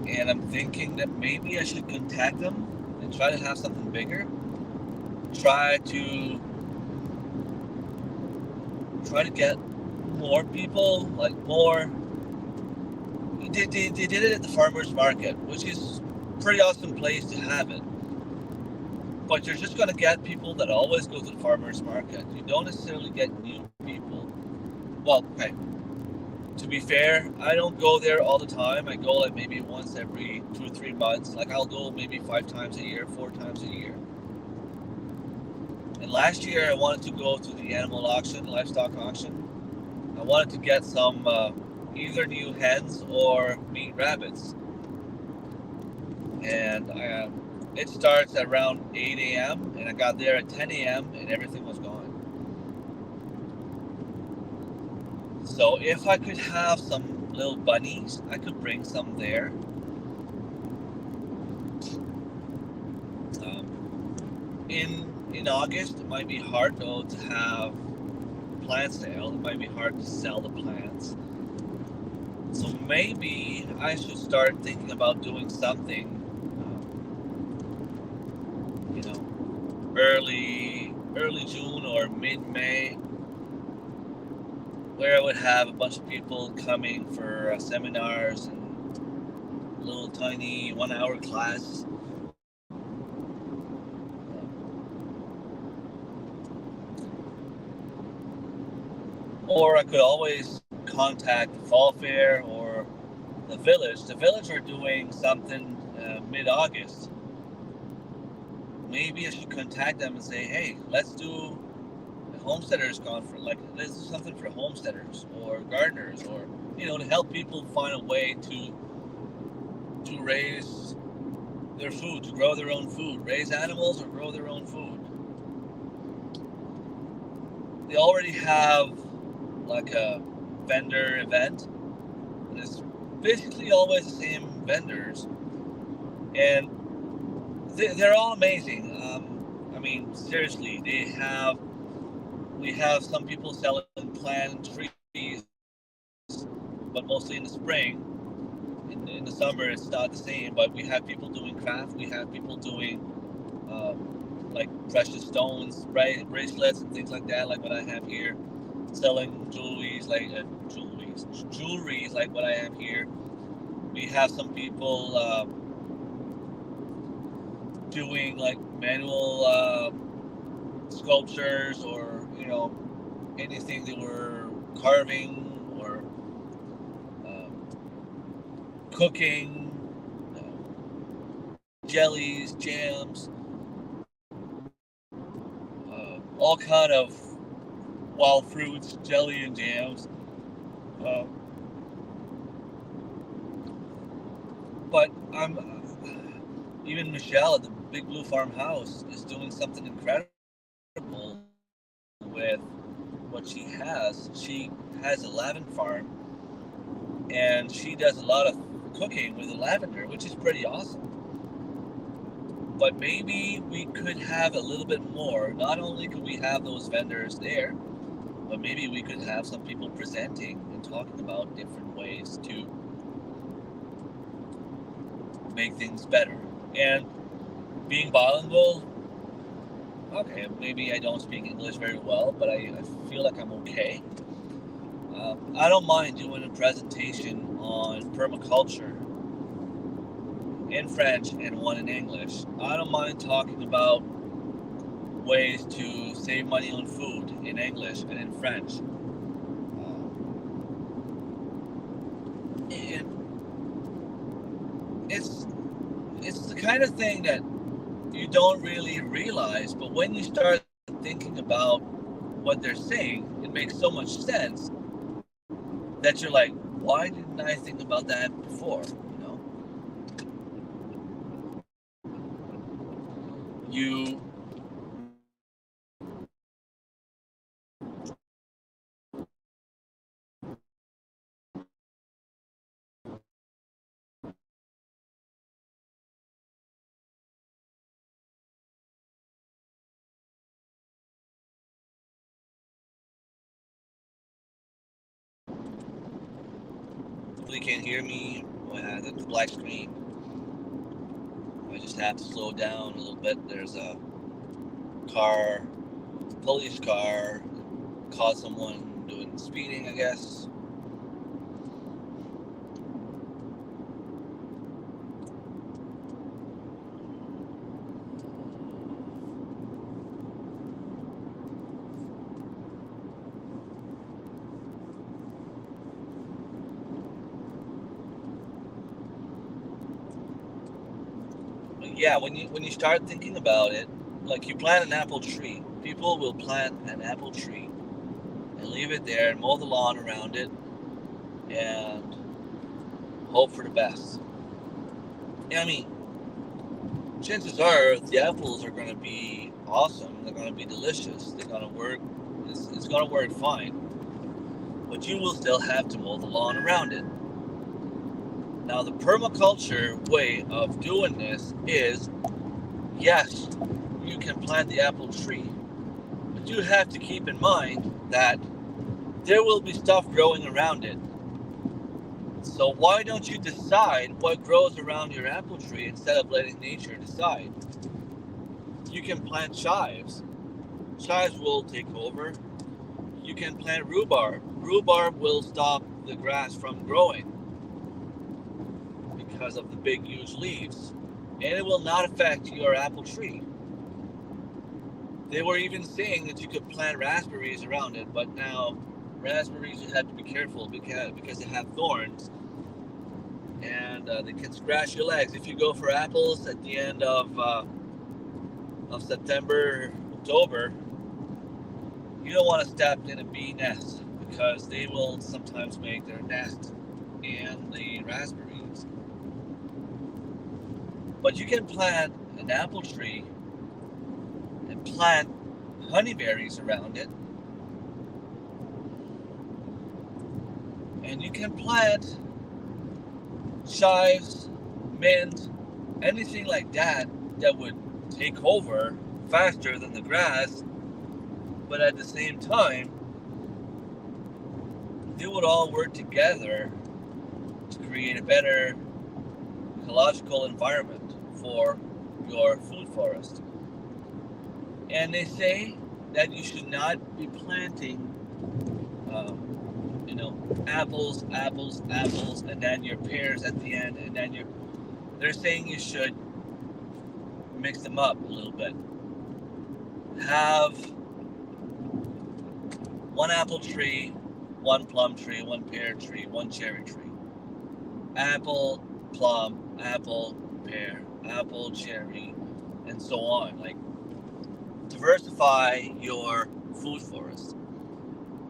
And I'm thinking that maybe I should contact them and try to have something bigger. Try to get more people, like more. They did it at the farmers market, which is a pretty awesome place to have it. But you're just going to get people that always go to the farmers market. You don't necessarily get new people. Well, okay. To be fair, I don't go there all the time. I go like maybe once every 2 or 3 months. Like I'll go maybe 5 times a year, 4 times a year. And last year I wanted to go to the animal auction, livestock auction. I wanted to get some either new hens or meat rabbits. And it starts at around 8 a.m. and I got there at 10 a.m. and everything was gone. So if I could have some little bunnies, I could bring some there. In August, it might be hard though to have plant sale. It might be hard to sell the plants. So maybe I should start thinking about doing something, early June or mid-May, where I would have a bunch of people coming for seminars and a little tiny 1-hour class. Or I could always contact the Fall Fair or the Village. The Village are doing something mid-August. Maybe I should contact them and say, hey, let's do a homesteaders conference. Like, let's do something for homesteaders or gardeners, or to help people find a way to raise their food, to grow their own food, raise animals or grow their own food. They already have like a vendor event, and it's basically always the same vendors, and they're all amazing. I mean, seriously, we have some people selling plant trees, but mostly in the spring. In the summer, it's not the same, but we have people doing craft. We have people doing like precious stones, bracelets, and things like that, like what I have here. Selling jewelries like what I have here. We have some people doing like manual sculptures, or anything they were carving, or cooking, jellies, jams, all kind of wild fruits, jelly and jams. Uh, but even Michelle at the Big Blue Farmhouse is doing something incredible with what she has. She has a lavender farm, and she does a lot of cooking with the lavender, which is pretty awesome. But maybe we could have a little bit more. Not only could we have those vendors there, but maybe we could have some people presenting and talking about different ways to make things better. And being bilingual, okay, maybe I don't speak English very well, but I feel like I'm okay. I don't mind doing a presentation on permaculture in French and one in English. I don't mind talking about ways to save money on food in English and in French. And it's the kind of thing that you don't really realize, but when you start thinking about what they're saying, it makes so much sense that you're like, why didn't I think about that before? You really can't hear me. That's the black screen. I just have to slow down a little bit. There's a police car, caught someone doing speeding, I guess. But yeah, when you start thinking about it, like you plant an apple tree, people will plant an apple tree and leave it there and mow the lawn around it and hope for the best. I mean, chances are the apples are going to be awesome. They're going to be delicious. They're going to work. It's going to work fine. But you will still have to mow the lawn around it. Now, the permaculture way of doing this is, yes, you can plant the apple tree, but you have to keep in mind that there will be stuff growing around it. So why don't you decide what grows around your apple tree instead of letting nature decide? You can plant chives. Chives will take over. You can plant rhubarb. Rhubarb will stop the grass from growing because of the big, huge leaves. And it will not affect your apple tree. They were even saying that you could plant raspberries around it, but now raspberries you have to be careful because they have thorns and they can scratch your legs. If you go for apples at the end of September, October, you don't want to step in a bee nest because they will sometimes make their nest in the raspberries. But you can plant an apple tree and plant honeyberries around it. And you can plant chives, mint, anything like that would take over faster than the grass, but at the same time, they would all work together to create a better ecological environment for your food forest. And they say that you should not be planting apples, and then your pears at the end, and then they're saying you should mix them up a little bit. Have one apple tree, one plum tree, one pear tree, one cherry tree. apple, plum, apple, pear, apple, cherry, and so on. Like, diversify your food forest.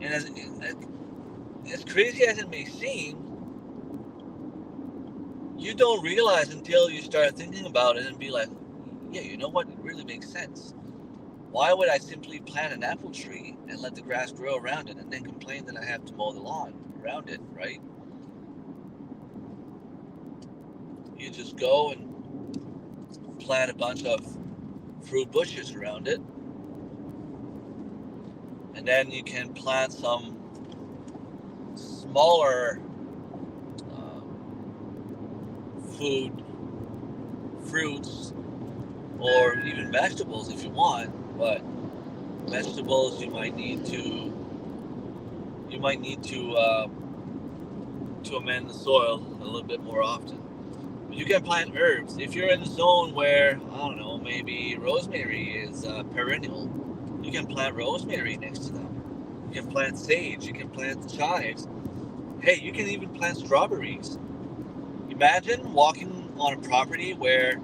And as crazy as it may seem, you don't realize until you start thinking about it and be like, yeah, you know what? It really makes sense. Why would I simply plant an apple tree and let the grass grow around it and then complain that I have to mow the lawn around it, right? You just go and plant a bunch of fruit bushes around it, and then you can plant some smaller food, fruits, or even vegetables if you want. But vegetables, you might need to amend the soil a little bit more often. You can plant herbs. If you're in a zone where, I don't know, maybe rosemary is perennial, you can plant rosemary next to them. You can plant sage, you can plant chives. Hey, you can even plant strawberries. Imagine walking on a property where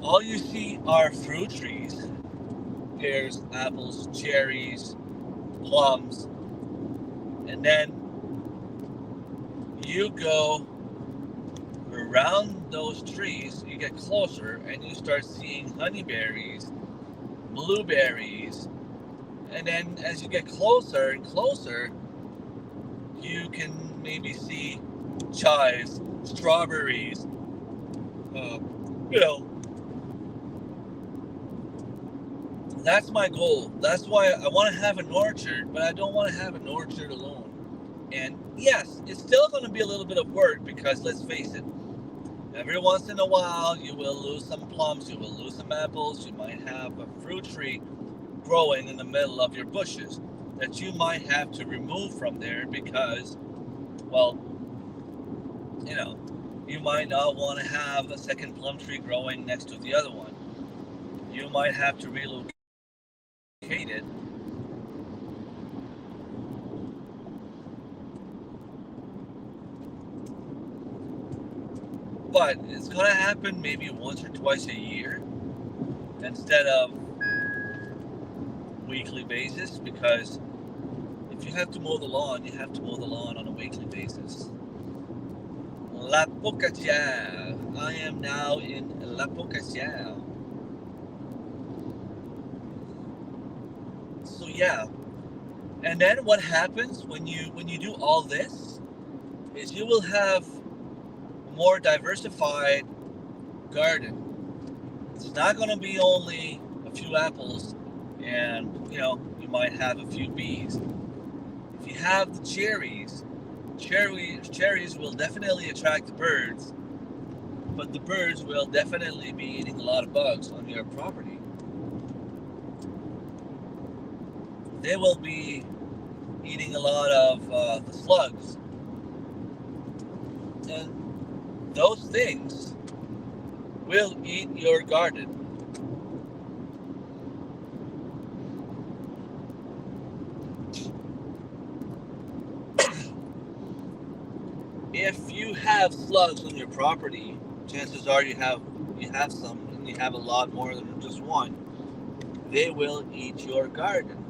all you see are fruit trees, pears, apples, cherries, plums, and then you go around those trees, you get closer and you start seeing honeyberries, blueberries, and then as you get closer and closer, you can maybe see chives, strawberries, you know. That's my goal. That's why I want to have an orchard, but I don't want to have an orchard alone. And yes, it's still going to be a little bit of work because let's face it, every once in a while you will lose some plums, you will lose some apples, you might have a fruit tree growing in the middle of your bushes that you might have to remove from there because, well, you might not want to have a second plum tree growing next to the other one. You might have to relocate it. But it's going to happen maybe once or twice a year instead of weekly basis, because if you have to mow the lawn, you have to mow the lawn on a weekly basis. La Pocatière. I am now in La Pocatière. So yeah. And then what happens when you do all this is you will have more diversified garden. It's not going to be only a few apples and you might have a few bees. If you have the cherries will definitely attract the birds, but the birds will definitely be eating a lot of bugs on your property. They will be eating a lot of the slugs, and those things will eat your garden. If you have slugs on your property, chances are you have some, and you have a lot more than just one. They will eat your garden.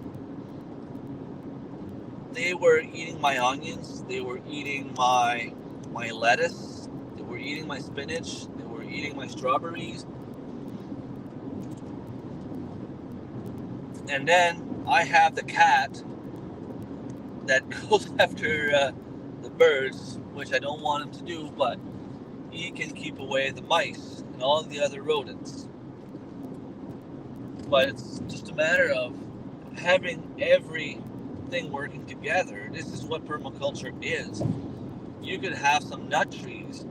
They were eating my onions. They were eating my lettuce. They were eating my spinach. They were eating my strawberries. And then I have the cat that goes after the birds, which I don't want him to do, but he can keep away the mice and all the other rodents. But it's just a matter of having everything working together. This is what permaculture is. You could have some nut trees,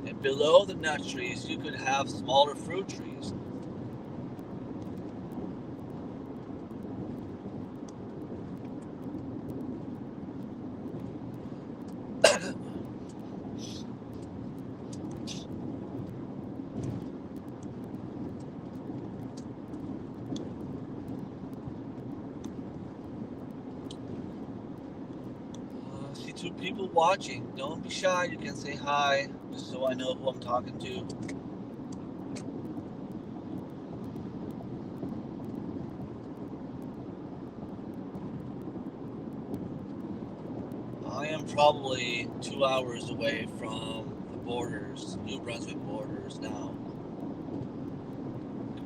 and below the nut trees you could have smaller fruit trees. to people watching. Don't be shy. You can say hi, just so I know who I'm talking to. I am probably 2 hours away from the borders, New Brunswick borders now.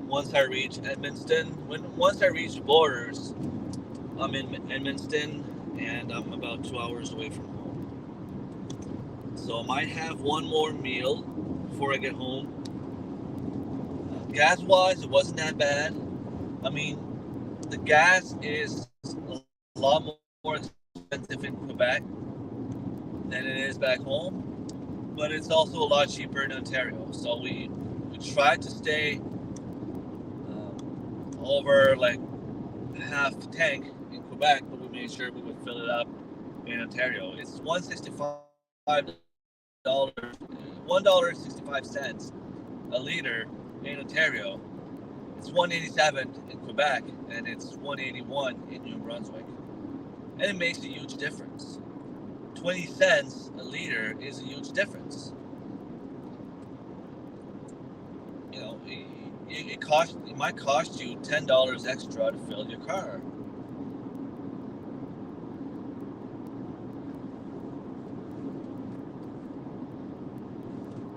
Once I reach once I reach the borders, I'm in Edmundston, and I'm about 2 hours away from home. So I might have one more meal before I get home. Gas wise, it wasn't that bad. I mean, the gas is a lot more expensive in Quebec than it is back home, but it's also a lot cheaper in Ontario. So we tried to stay over like half the tank in Quebec, but we made sure we would fill it up in Ontario. It's $1.65 a liter in Ontario. It's $1.87 in Quebec, and it's $1.81 in New Brunswick, and it makes a huge difference. 20 cents a liter is a huge difference. You know, it might cost you $10 extra to fill your car.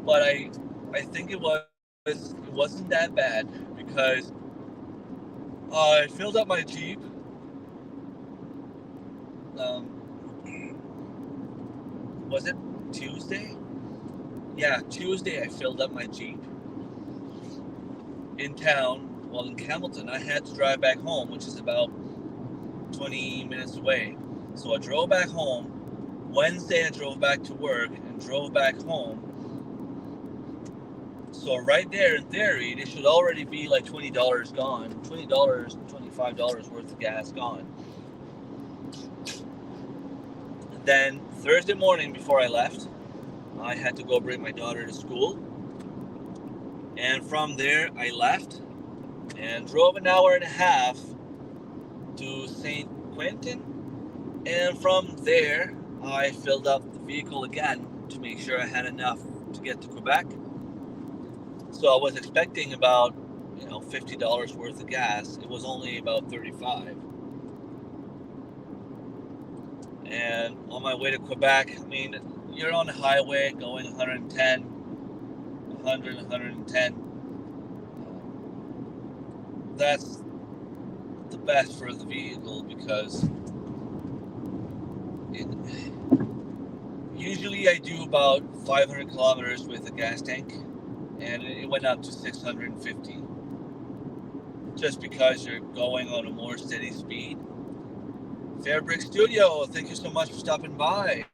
But I think it wasn't that bad, because I filled up my Jeep. Was it Tuesday? Yeah, Tuesday I filled up my Jeep in town. Well, in Campbellton, I had to drive back home, which is about 20 minutes away. So I drove back home. Wednesday I drove back to work and drove back home. So right there, in theory, it should already be like $20 gone. $20, $25 worth of gas gone. Then Thursday morning before I left, I had to go bring my daughter to school. And from there, I left and drove an hour and a half to St. Quentin. And from there, I filled up the vehicle again to make sure I had enough to get to Quebec. So I was expecting about, $50 worth of gas. It was only about $35. And on my way to Quebec, I mean, you're on the highway going 110, 100, 110. That's the best for the vehicle, because usually I do about 500 kilometers with a gas tank, and it went up to 650, just because you're going on a more steady speed. Fairbrick Studio, thank you so much for stopping by.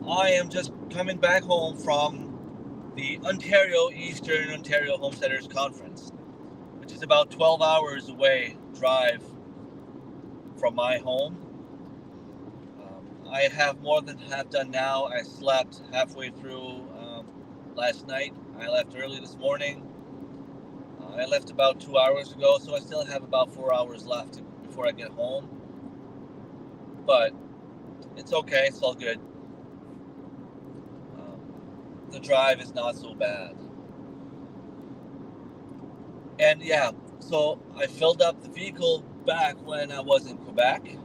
I am just coming back home from the Eastern Ontario Homesteaders Conference, which is about 12 hours away drive from my home. I have more than half done now. I slept halfway through last night. I left early this morning. I left about 2 hours ago, so I still have about 4 hours left before I get home. But it's okay, it's all good. The drive is not so bad. And yeah, so I filled up the vehicle back when I was in Quebec.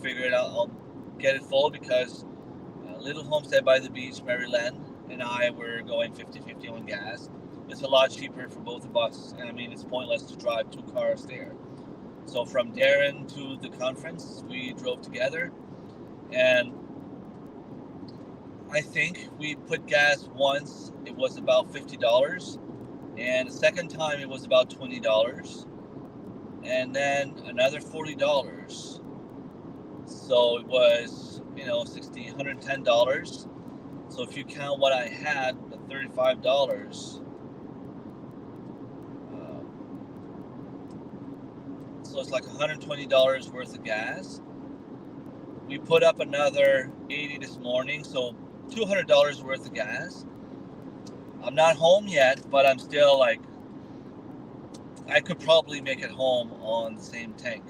Figured I'll get it full, because Little Homestead by the Beach, Maryland, and I were going 50-50 on gas. It's a lot cheaper for both of us, and I mean, it's pointless to drive two cars there. So from Darren to the conference, we drove together, and I think we put gas once, it was about $50, and the second time it was about $20, and then another $40. So it was, $110. So if you count what I had, the $35, so it's like $120 worth of gas. We put up another 80 this morning, so $200 worth of gas. I'm not home yet, but I'm still like, I could probably make it home on the same tank.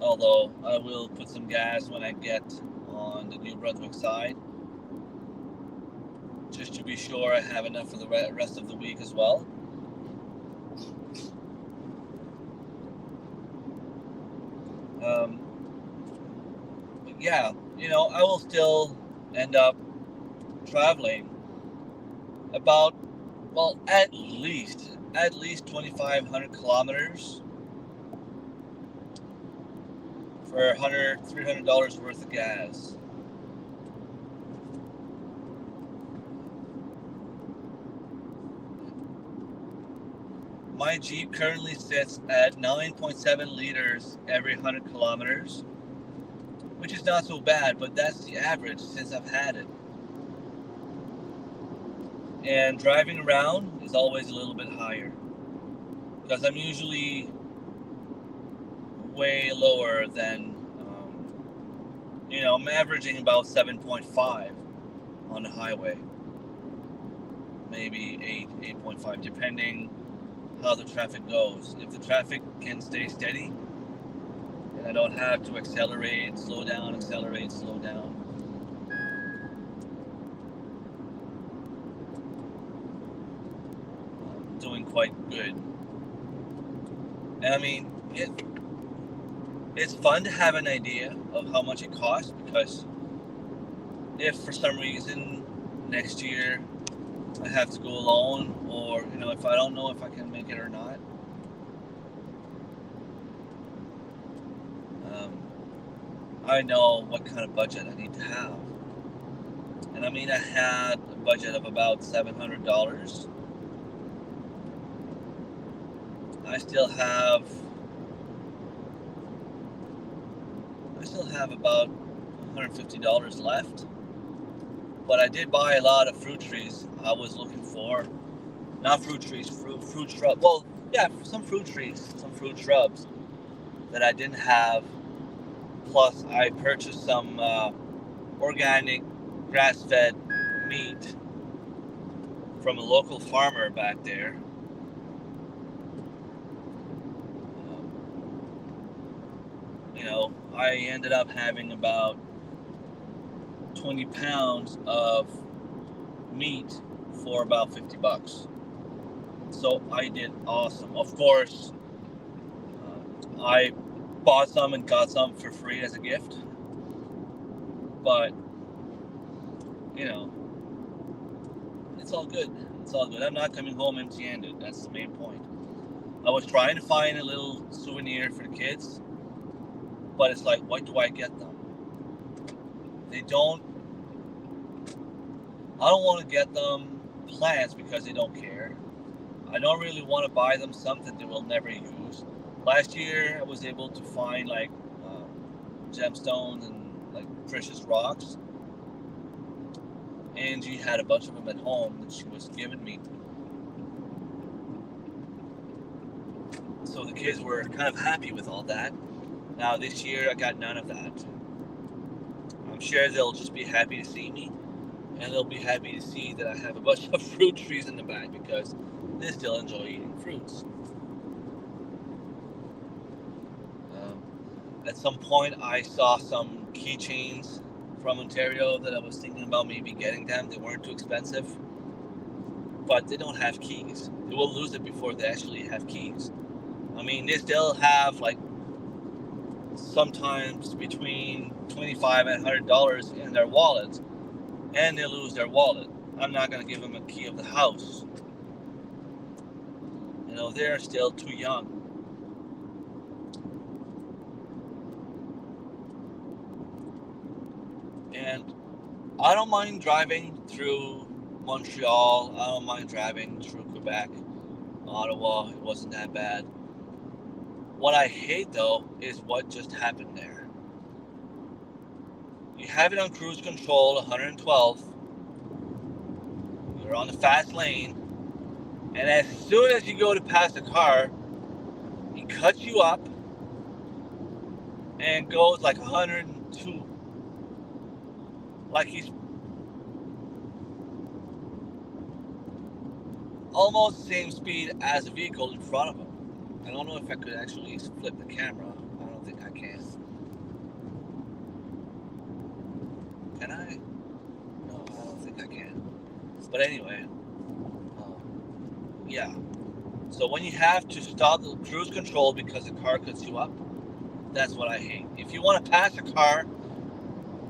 Although I will put some gas when I get on the New Brunswick side, just to be sure I have enough for the rest of the week as well. Um, but yeah, I will still end up traveling about, well, at least 2,500 kilometers for $300 worth of gas. My Jeep currently sits at 9.7 liters every 100 kilometers, which is not so bad, but that's the average since I've had it. And driving around is always a little bit higher because I'm usually way lower than, I'm averaging about 7.5 on the highway, maybe 8.5, depending how the traffic goes. If the traffic can stay steady and I don't have to accelerate, slow down, I'm doing quite good. And I mean, it's fun to have an idea of how much it costs, because if for some reason next year I have to go alone, or if I don't know if I can make it or not, I know what kind of budget I need to have. And I mean, I had a budget of about $700. I still have about $150 left. But I did buy a lot of fruit trees I was looking for. Not fruit trees, fruit shrubs. Well, yeah, some fruit trees, some fruit shrubs that I didn't have. Plus, I purchased some organic grass-fed meat from a local farmer back there. I ended up having about 20 pounds of meat for about $50. So I did awesome. Of course, I bought some and got some for free as a gift. But, it's all good. It's all good. I'm not coming home empty-handed. That's the main point. I was trying to find a little souvenir for the kids, but it's like, what do I get them? I don't want to get them plants because they don't care. I don't really want to buy them something they will never use. Last year, I was able to find gemstones and precious rocks. Angie had a bunch of them at home that she was giving me. So the kids were kind of happy with all that. Now this year, I got none of that. I'm sure they'll just be happy to see me, and they'll be happy to see that I have a bunch of fruit trees in the back, because they still enjoy eating fruits. At some point, I saw some keychains from Ontario that I was thinking about maybe getting them. They weren't too expensive, but they don't have keys. They will lose it before they actually have keys. I mean, they still have sometimes between $25 and $100 in their wallets, and they lose their wallet. I'm not going to give them a key of the house. They're still too young. And I don't mind driving through Montreal. I don't mind driving through Quebec, Ottawa. It wasn't that bad. What I hate, though, is what just happened there. You have it on cruise control, 112. You're on the fast lane. And as soon as you go to pass a car, he cuts you up and goes 102. Like he's almost the same speed as the vehicle in front of him. I don't know if I could actually flip the camera. I don't think I can. Can I? No, I don't think I can. But anyway, yeah. So when you have to stop the cruise control because the car cuts you up, that's what I hate. If you want to pass a car,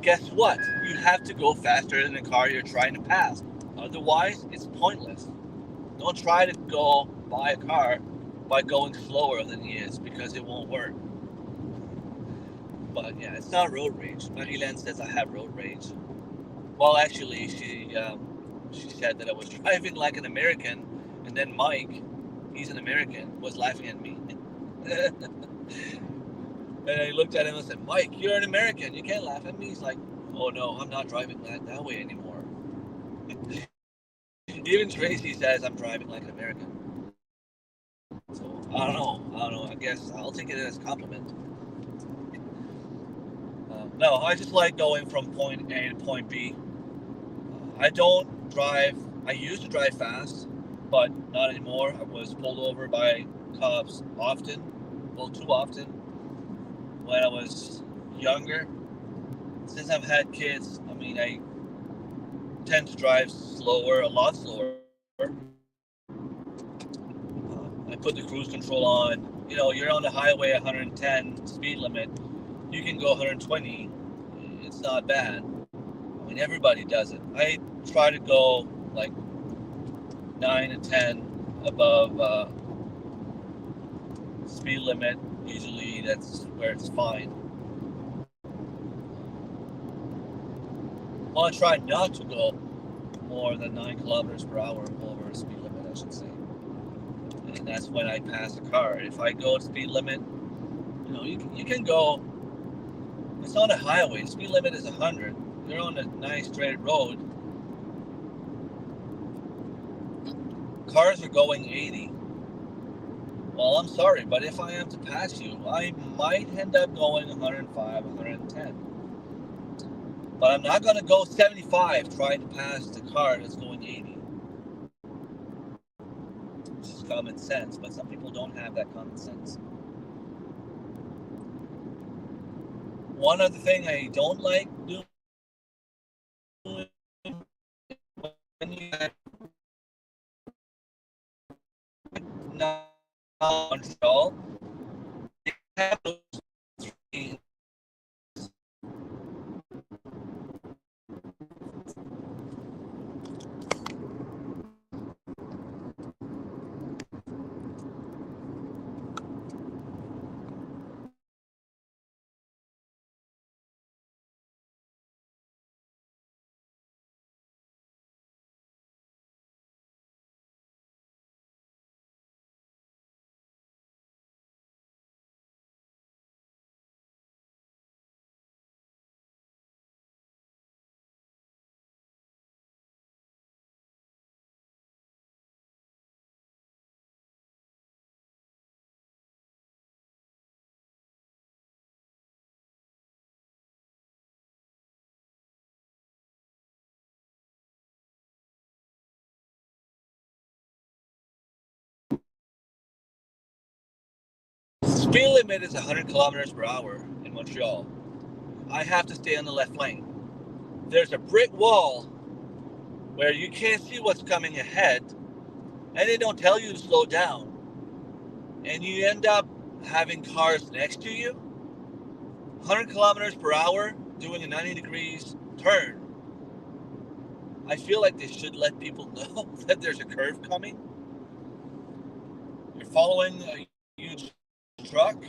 guess what? You have to go faster than the car you're trying to pass. Otherwise, it's pointless. Don't try to go by a car by going slower than he is because it won't work. But yeah, it's not road rage. Marilyn says I have road rage. Well, actually, she said that I was driving like an American, and then Mike, he's an American, was laughing at me. And I looked at him and said, Mike, you're an American. You can't laugh at me. He's like, oh no, I'm not driving that way anymore. Even Tracy says I'm driving like an American. So I don't know. I guess I'll take it as a compliment. No, I just like going from point A to point B. I don't drive. I used to drive fast, but not anymore. I was pulled over by cops often, well, too often, when I was younger. Since I've had kids, I mean, I tend to drive slower, a lot slower. I put the cruise control on. You know, you're on the highway 110 speed limit. You can go 120. It's not bad. I mean, everybody does it. I try to go like 9 and 10 above speed limit. Usually that's where it's fine. Well, I try not to go more than 9 kilometers per hour over speed limit, I should say. And that's when I pass a car. If I go to speed limit, you know, you can go. It's on a highway. The speed limit is 100. You're on a nice straight road. Cars are going 80. Well, I'm sorry, but if I am to pass you, I might end up going 105, 110. But I'm not going to go 75 trying to pass the car that's going 80. It's just common sense, but some people don't have that common sense. One other thing I don't like doing when you have Montreal, they have those three. Speed limit is 100 kilometers per hour in Montreal. I have to stay on the left lane. There's a brick wall where you can't see what's coming ahead, and they don't tell you to slow down. And you end up having cars next to you, 100 kilometers per hour, doing a 90 degrees turn. I feel like they should let people know that there's a curve coming. You're following a huge truck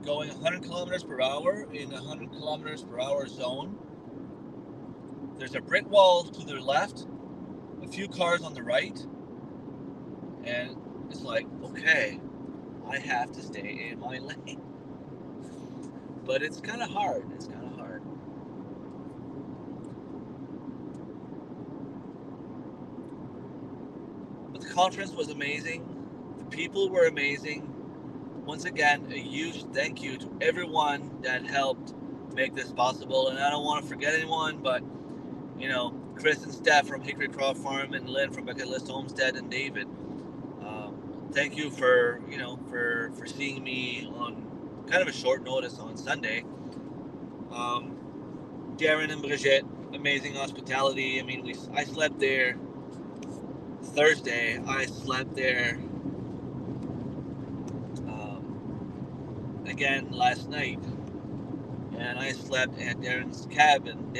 going 100 kilometers per hour in a 100 kilometers per hour zone. There's a brick wall to the left, a few cars on the right, and it's like, okay, I have to stay in my lane. But it's kind of hard. It's kind of hard. But the conference was amazing. The people were amazing. Once again, a huge thank you to everyone that helped make this possible. And I don't want to forget anyone, but, you know, Chris and Steph from Hickory Craw Farm, and Lynn from Bucket List Homestead, and David. Thank you for, you know, for seeing me on kind of a short notice on Sunday. Darren and Brigitte, amazing hospitality. I mean, I slept there Thursday. I slept there again last night, and I slept at Darren's cabin.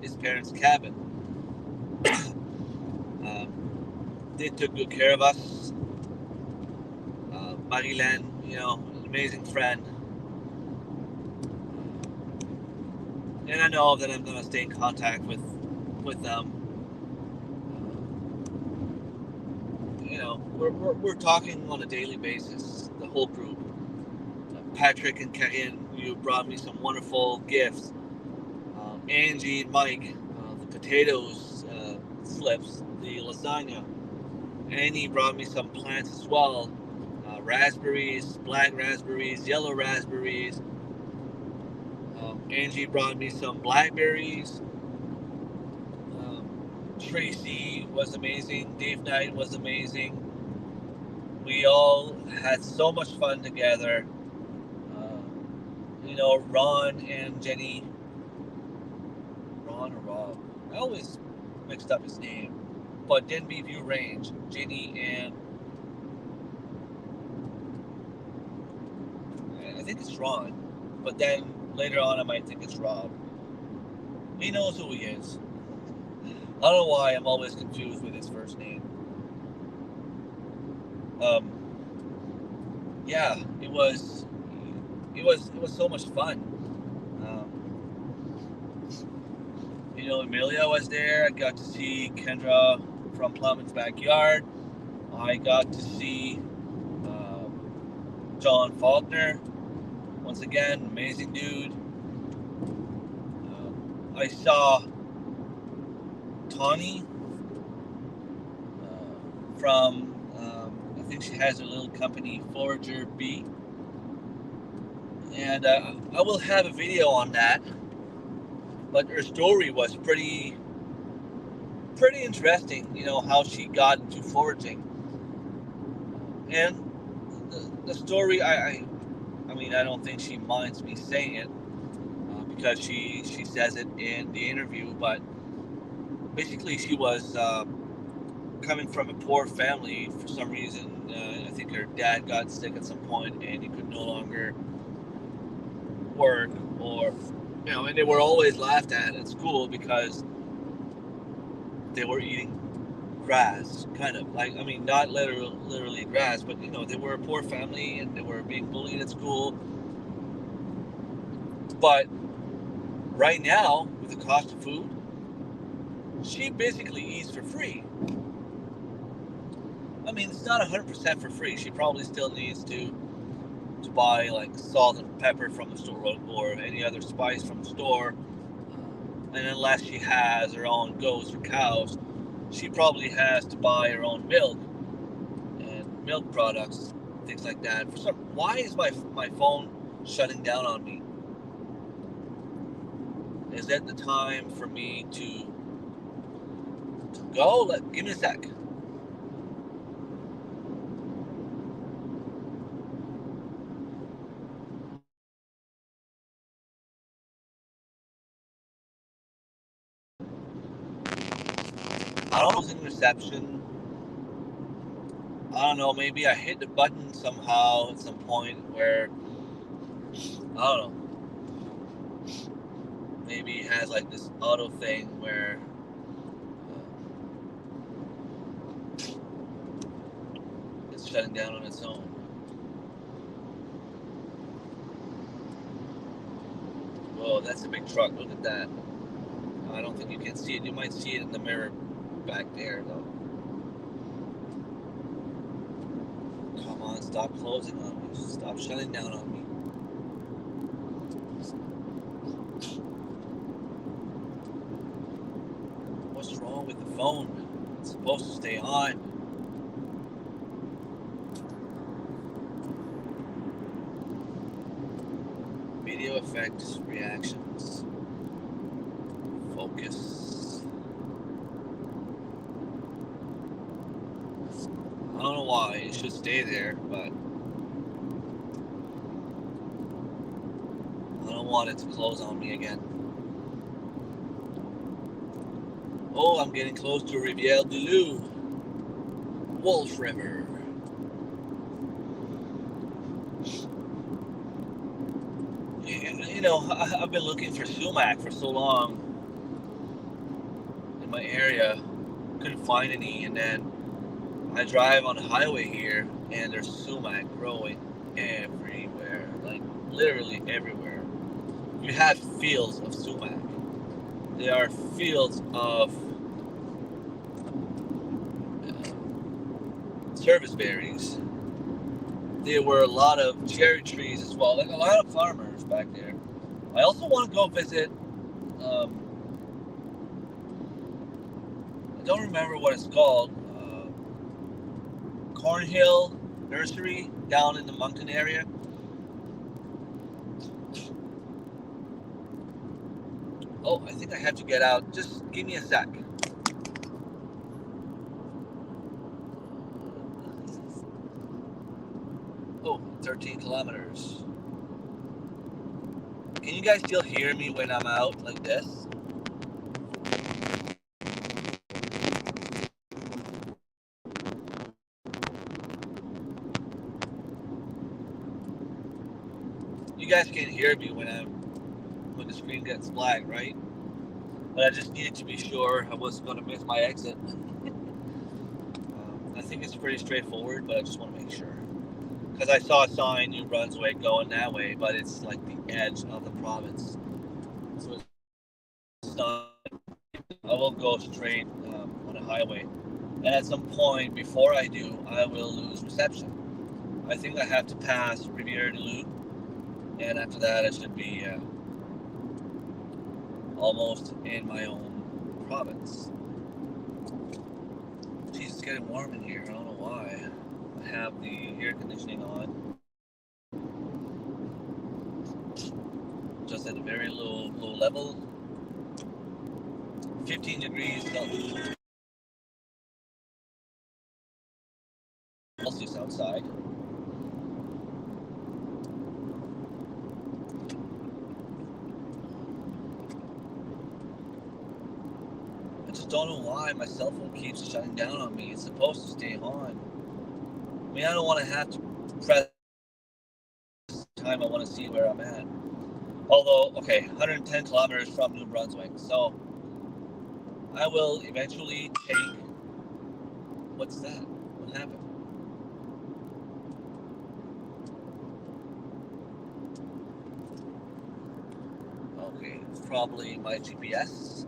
His parents' cabin. They took good care of us. Marilyn, an amazing friend. And I know that I'm going to stay in contact with them. We're talking on a daily basis, the whole group. Patrick and Karine, you brought me some wonderful gifts. Angie and Mike, the potatoes slips, the lasagna. Annie brought me some plants as well. Raspberries, black raspberries, yellow raspberries. Angie brought me some blackberries. Tracy was amazing. Dave Knight was amazing. We all had so much fun together. Ron and Jenny. Ron or Rob? I always mixed up his name. But Denby View Range, Jenny and I think it's Ron. But then later on I might think it's Rob. He knows who he is. I don't know why I'm always confused with his first name. Yeah, it was so much fun. Amelia was there. I got to see Kendra from Plumman's backyard. I got to see John Faulkner. Once again, amazing dude. I saw Tawny from, I think she has a little company, Forager Bee. And I will have a video on that. But her story was pretty interesting, how she got into foraging. And the story, I mean, I don't think she minds me saying it because she says it in the interview, but basically she was coming from a poor family for some reason. I think her dad got sick at some point and he could no longer work, or and they were always laughed at school because they were eating grass, kind of like, not literally grass, but they were a poor family and they were being bullied at school. But right now, with the cost of food, she basically eats for free. It's not 100% for free. She probably still needs to buy like salt and pepper from the store or any other spice from the store. And unless she has her own goats or cows, she probably has to buy her own milk and milk products, things like that. Why is my phone shutting down on me? Is that the time for me to go? Give me a sec. I don't know if it was in reception. I don't know, maybe I hit the button somehow at some point where, I don't know, maybe it has like this auto thing where it's shutting down on its own. Whoa, that's a big truck, look at that. I don't think you can see it. You might see it in the mirror back there though. Come on, stop closing on me. Stop shutting down on me. What's wrong with the phone? It's supposed to stay on. Video effects, reactions, focus. I don't know why, it should stay there, but want it to close on me again. Oh, I'm getting close to Rivière du Loup, Wolf River. You know, I've been looking for sumac for so long in my area. Couldn't find any, and then I drive on the highway here, and there's sumac growing everywhere, like literally everywhere. You have fields of sumac. There are fields of service berries. There were a lot of cherry trees as well, like a lot of farmers back there. I also want to go visit. I don't remember what it's called. Cornhill Nursery down in the Moncton area. Oh, I think I have to get out. Just give me a sec. Oh, 13 kilometers. Can you guys still hear me when I'm out like this? You guys can hear me when the screen gets black, right? But I just needed to be sure I wasn't going to miss my exit. I think it's pretty straightforward, but I just want to make sure. Because I saw a sign, New Brunswick, going that way, but it's like the edge of the province. So it's not, I will go straight on a highway. And at some point, before I do, I will lose reception. I think I have to pass Rivière du Loup, and after that, I should be almost in my own province. Geez, it's getting warm in here. I don't know why. I have the air conditioning on, just at a very low level. 15 degrees Celsius outside. I just don't know why my cell phone keeps shutting down on me. It's supposed to stay on. I mean, I don't want to have to press time. I want to see where I'm at. Although, okay, 110 kilometers from New Brunswick, so I will eventually take. What's that? What happened? Okay, it's probably my GPS.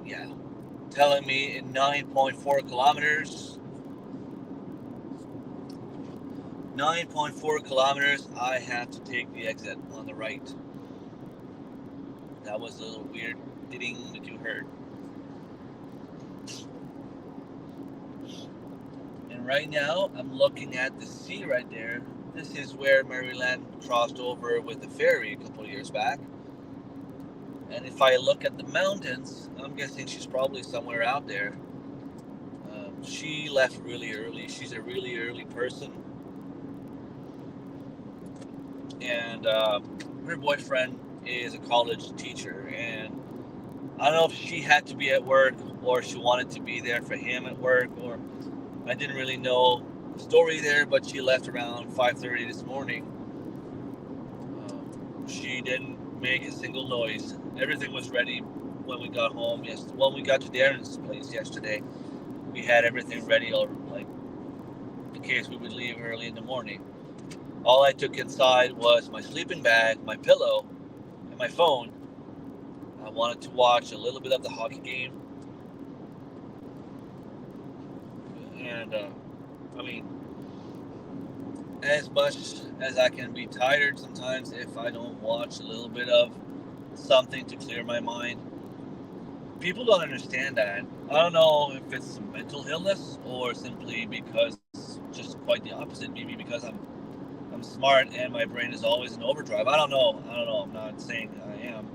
Yeah, telling me in 9.4 kilometers. 9.4 kilometers, I have to take the exit on the right. That was a little weird ding that you heard. And right now, I'm looking at the sea right there. This is where Maryland crossed over with the ferry a couple of years back. And if I look at the mountains, I'm guessing she's probably somewhere out there. She left really early. She's a really early person. And her boyfriend is a college teacher. And I don't know if she had to be at work or she wanted to be there for him at work, or I didn't really know the story there, but she left around 5:30 this morning. She didn't make a single noise. Everything was ready when we got home. When we got to Darren's place yesterday, we had everything ready, like in case we would leave early in the morning. All I took inside was my sleeping bag, my pillow, and my phone. I wanted to watch a little bit of the hockey game. And, I mean, as much as I can be tired sometimes if I don't watch a little bit of something to clear my mind. People don't understand that. I don't know if it's mental illness or simply because just quite the opposite. Maybe because I'm smart and my brain is always in overdrive. I don't know. I'm not saying I am.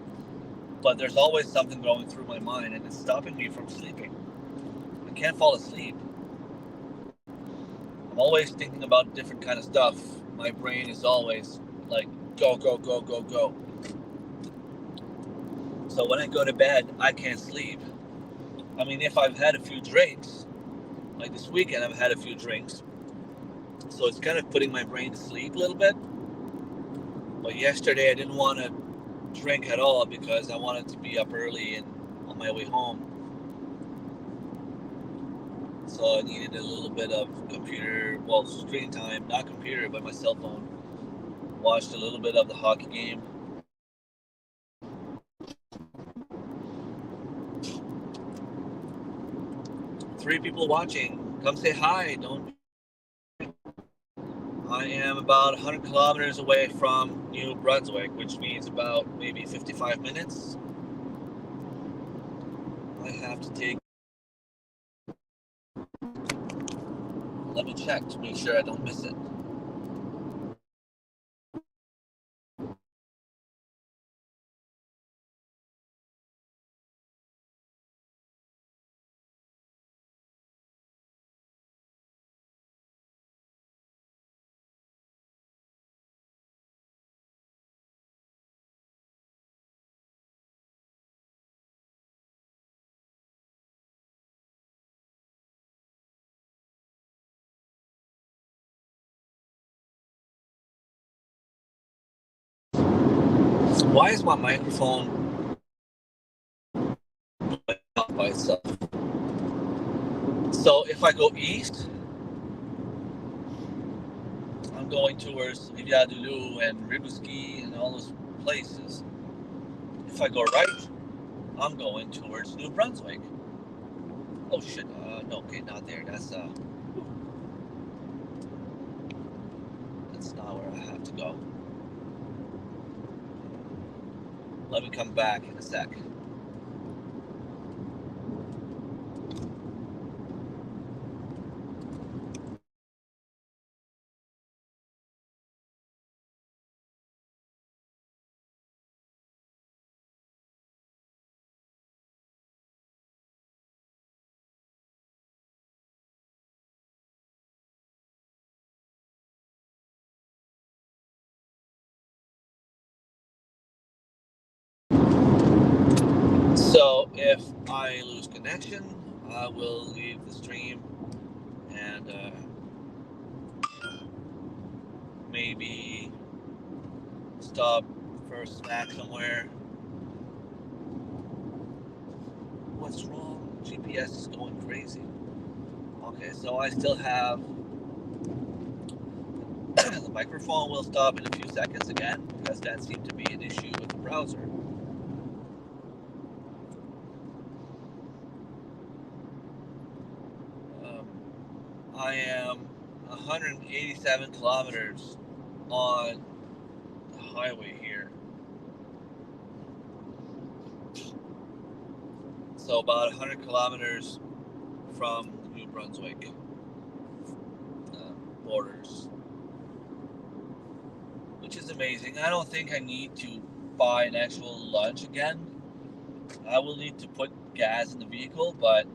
But there's always something going through my mind and it's stopping me from sleeping. I can't fall asleep. I'm always thinking about different kind of stuff. My brain is always like go, go, go, go, go. So when I go to bed, I can't sleep. I mean, if I've had a few drinks, like this weekend, I've had a few drinks, so it's kind of putting my brain to sleep a little bit. But yesterday, I didn't want to drink at all because I wanted to be up early and on my way home. So I needed a little bit of computer, well, screen time, not computer, but my cell phone. Watched a little bit of the hockey game. Three people watching. Come say hi. Don't. I am about 100 kilometers away from New Brunswick, which means about maybe 55 minutes. I have to take. Let me check to make sure I don't miss it. Why is my microphone out by itself? So if I go east, I'm going towards Vivier-du-Loup and Rimouski and all those places. If I go right, I'm going towards New Brunswick. Oh shit! No, okay, not there. That's not where I have to go. Let me come back in a sec. So if I lose connection, I will leave the stream and maybe stop for a snack somewhere. What's wrong? GPS is going crazy. Okay, so I still have the microphone will stop in a few seconds again because that seemed to be an issue with the browser. I am 187 kilometers on the highway here. So about 100 kilometers from the New Brunswick borders, which is amazing. I don't think I need to buy an actual lunch again. I will need to put gas in the vehicle, but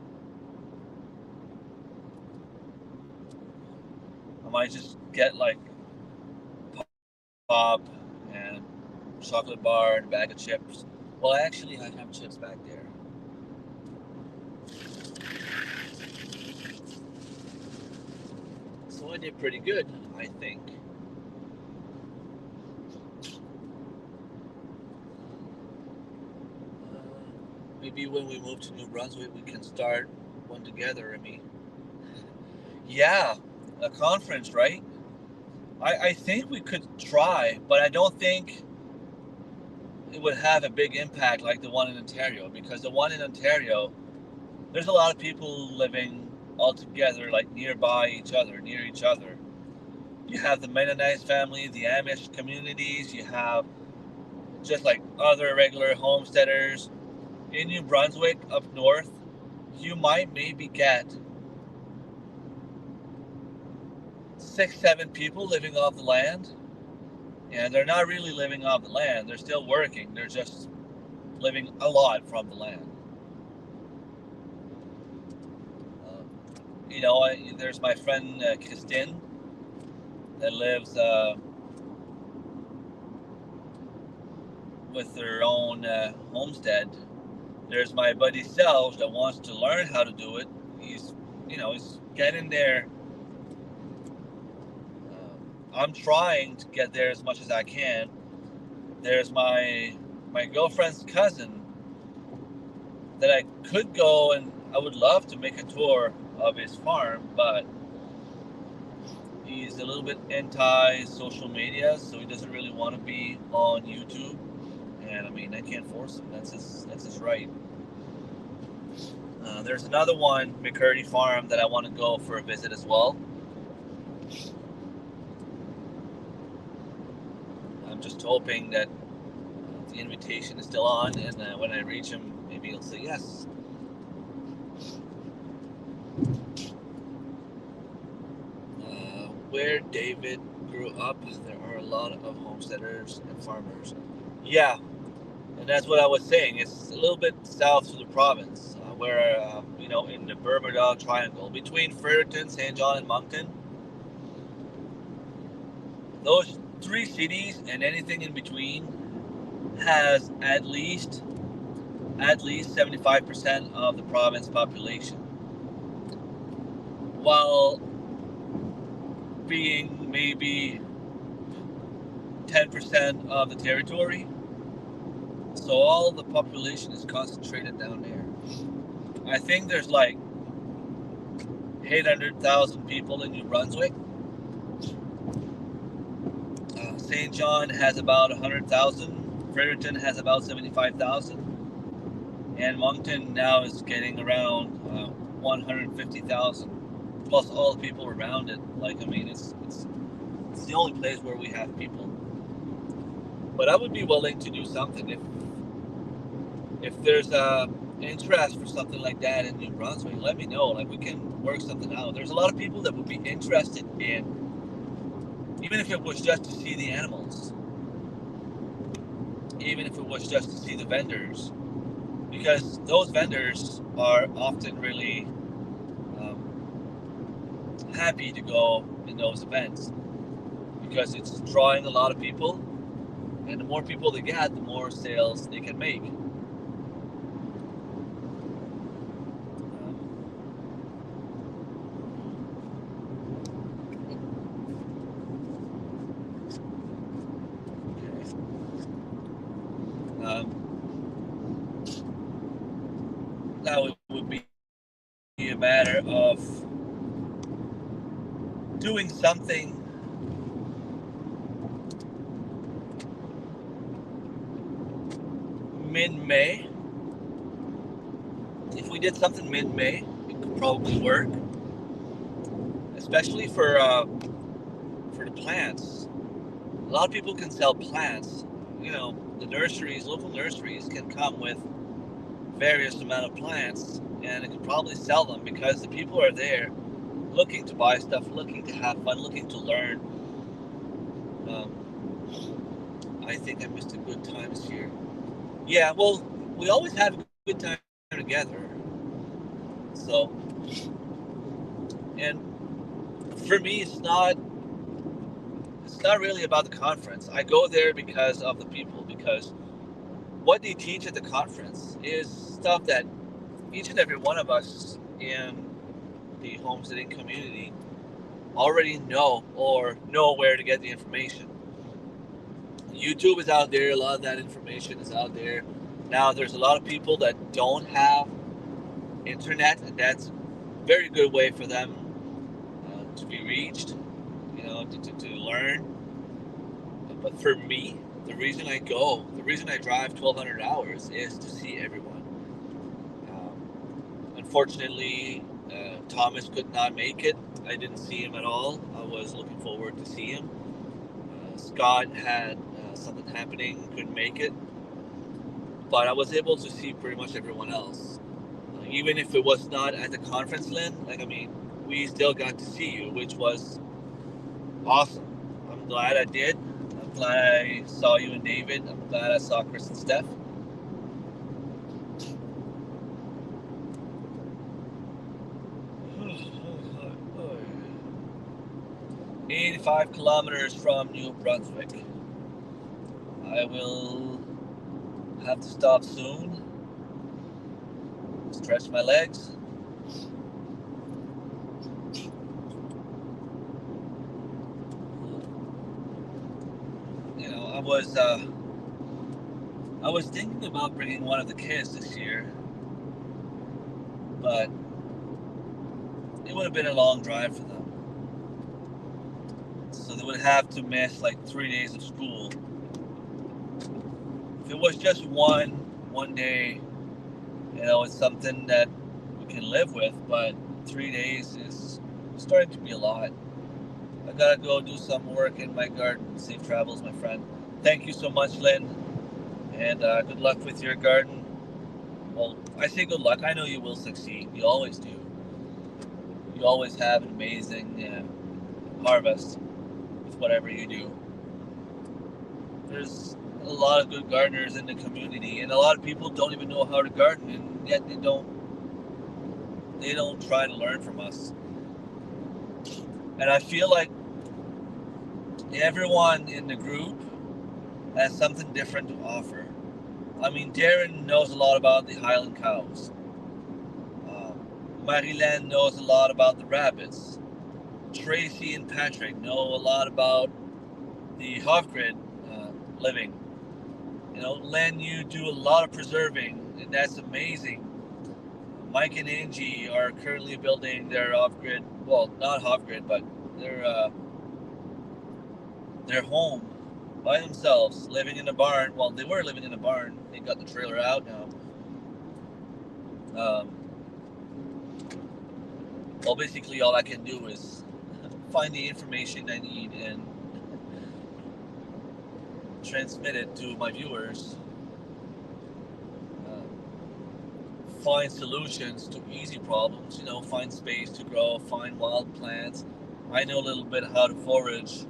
I might just get like pop and chocolate bar and a bag of chips. Well, actually, I have chips back there. So I did pretty good, I think. Maybe when we move to New Brunswick, we can start one together. I mean, yeah, a conference, right? I think we could try, but I don't think it would have a big impact like the one in Ontario, because the one in Ontario, there's a lot of people living all together, like near each other. You have the Mennonite family, the Amish communities, you have just like other regular homesteaders. In New Brunswick, up north, you might maybe get 6, 7 people living off the land. And they're not really living off the land, they're still working, they're just living a lot from the land. There's my friend Christine that lives with their own homestead. There's my buddy Selge that wants to learn how to do it. He's getting there. I'm trying to get there as much as I can. There's my girlfriend's cousin that I could go, and I would love to make a tour of his farm, but he's a little bit anti social media, so he doesn't really want to be on YouTube. And I mean, I can't force him. That's his right. There's another one, McCurdy Farm, that I want to go for a visit as well. I'm just hoping that the invitation is still on, and when I reach him, maybe he'll say yes. Where David grew up, there are a lot of homesteaders and farmers. Yeah, and that's what I was saying. It's a little bit south of the province, where in the Bermuda Triangle between Fredericton, St. John, and Moncton. Those three cities and anything in between has at least 75% of the province population, while being maybe 10% of the territory. So all the population is concentrated down there. I think there's like 800,000 people in New Brunswick. St. John has about 100,000. Fredericton has about 75,000. And Moncton now is getting around 150,000. Plus all the people around it. Like, I mean, it's the only place where we have people. But I would be willing to do something if there's interest for something like that in New Brunswick. Let me know. Like, we can work something out. There's a lot of people that would be interested in, even if it was just to see the animals, even if it was just to see the vendors, because those vendors are often really happy to go in those events, because it's drawing a lot of people, and the more people they get, the more sales they can make. Now it would be a matter of doing something mid-May. If we did something mid-May, it could probably work, especially for the plants. A lot of people can sell plants. The nurseries, local nurseries, can come with various amount of plants, and it could probably sell them because the people are there looking to buy stuff, looking to have fun, looking to learn. I think I missed a good time this year. Yeah, well, we always have a good time together. So, and for me, it's not really about the conference. I go there because of the people, because what they teach at the conference is stuff that each and every one of us in the homesteading community already know, or know where to get the information. YouTube is out there. A lot of that information is out there. Now, there's a lot of people that don't have internet, and that's a very good way for them to be reached, to learn. But for me, the reason I drive 1,200 hours is to see everyone. Unfortunately, Thomas could not make it. I didn't see him at all. I was looking forward to see him. Scott had something happening, couldn't make it. But I was able to see pretty much everyone else. Even if it was not at the conference, Lynn, we still got to see you, which was awesome. I'm glad I did. I'm glad I saw you and David. I'm glad I saw Chris and Steph. 85 kilometers from New Brunswick. I will Have to stop soon. Stretch my legs. You know, I was thinking about bringing one of the kids this year, but it would have been a long drive for them. So they would have to miss like 3 days of school. If it was just one day, you know, it's something that we can live with, but 3 days is starting to be a lot. I gotta go do some work in my garden. Safe travels, my friend. Thank you so much, Lynn, and good luck with your garden. Well, I say good luck. I know you will succeed. You always do. You always have an amazing harvest with whatever you do. There's a lot of good gardeners in the community, and a lot of people don't even know how to garden, and yet they don't try to learn from us. And I feel like everyone in the group has something different to offer. I mean, Darren knows a lot about the Highland cows. Marilyn knows a lot about the rabbits. Tracy and Patrick know a lot about the off-grid living. You know, Len, you do a lot of preserving, and that's amazing. Mike and Angie are currently building their off-grid, well, not off-grid, but their home by themselves, living in a barn. Well, they were living in a barn. They got the trailer out now. Well, basically, all I can do is find the information I need and transmit it to my viewers. Find solutions to easy problems. You know, find space to grow, find wild plants. I know a little bit how to forage.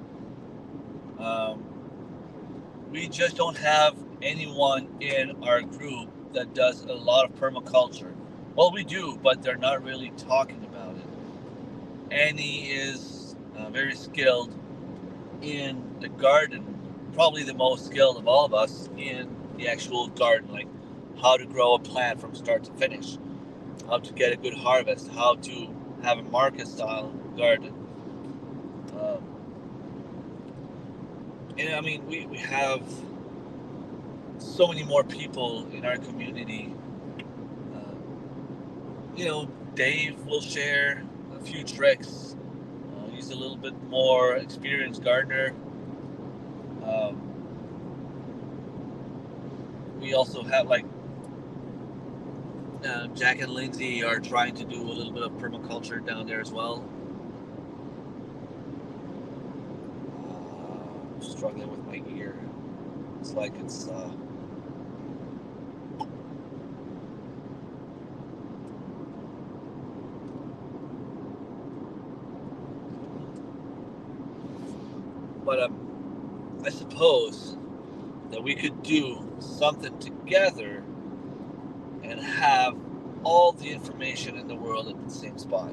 We just don't have anyone in our group that does a lot of permaculture. Well, we do, but they're not really talking about it. Annie is very skilled in the garden, probably the most skilled of all of us in the actual garden, like how to grow a plant from start to finish, how to get a good harvest, how to have a market style garden. And I mean, we have so many more people in our community. You know, Dave will share a few tricks. He's a little bit more experienced gardener. We also have like Jack and Lindsay are trying to do a little bit of permaculture down there as well. I'm struggling with my ear. It's like it's but I suppose that we could do something together and have all the information in the world at the same spot.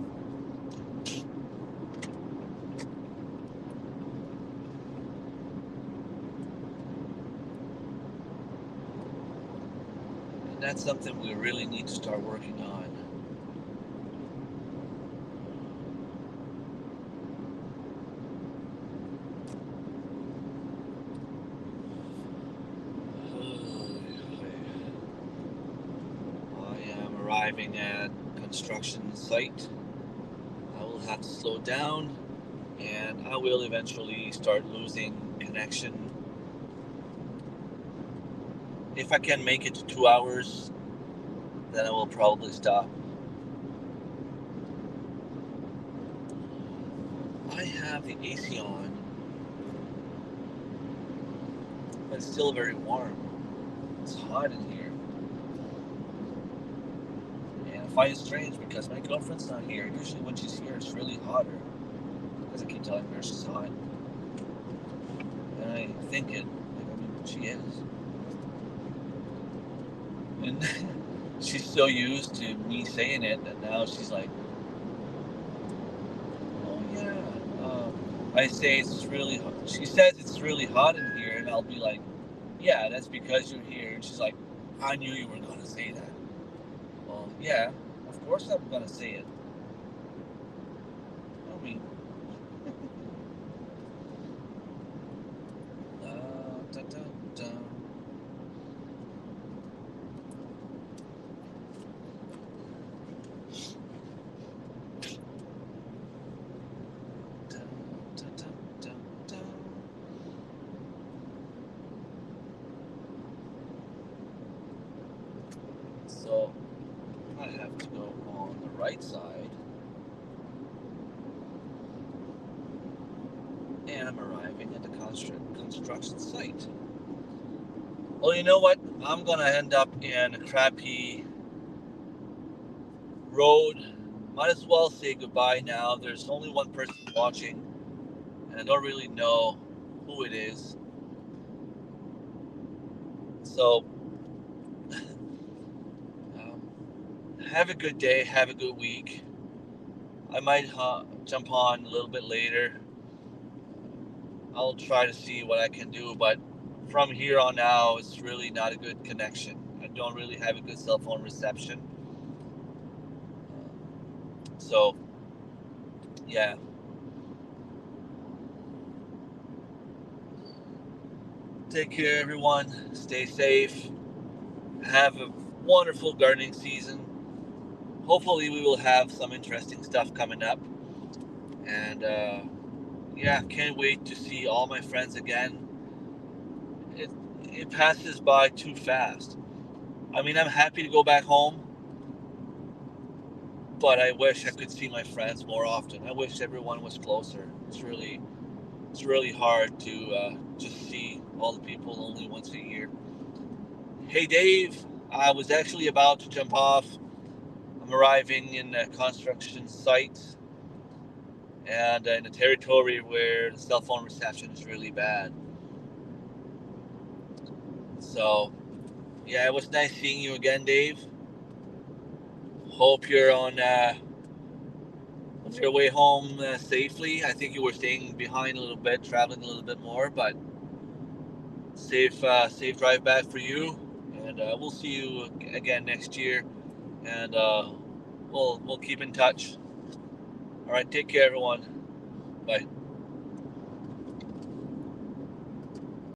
And that's something we really need to start working on. Arriving at construction site. I will have to slow down, and I will eventually start losing connection. If I can make it to 2 hours, then I will probably stop. I have the AC on, but it's still very warm. It's hot in here. I find it strange because my girlfriend's not here. Usually when she's here, it's really hotter. Because I keep telling her she's hot. And I think it, like, I mean, she is. And she's so used to me saying it that now she's like, oh yeah. I say it's really hot. She says it's really hot in here, and I'll be like, yeah, that's because you're here. And she's like, I knew you were going to say that. Well, yeah, of course I'm going to say it. I mean, da, da, da, da, da, da, da, da. So I have to go on the right side, and I'm arriving at the construction site. Well, you know what? I'm going to end up in a crappy road. Might as well say goodbye now. There's only one person watching, and I don't really know who it is. So, have a good day. Have a good week. I might jump on a little bit later. I'll try to see what I can do, but from here on now, it's really not a good connection. I don't really have a good cell phone reception. So, yeah. Take care, everyone. Stay safe. Have a wonderful gardening season. Hopefully, we will have some interesting stuff coming up. And yeah, can't wait to see all my friends again. It, it passes by too fast. I mean, I'm happy to go back home, but I wish I could see my friends more often. I wish everyone was closer. It's really hard to just see all the people only once a year. Hey, Dave, I was actually about to jump off. I'm arriving in a construction site and in a territory where the cell phone reception is really bad. So, yeah, it was nice seeing you again, Dave. Hope you're on your way home safely. I think you were staying behind a little bit, traveling a little bit more, but safe drive back for you. And we'll see you again next year, and we'll keep in touch. All right, take care, everyone. Bye.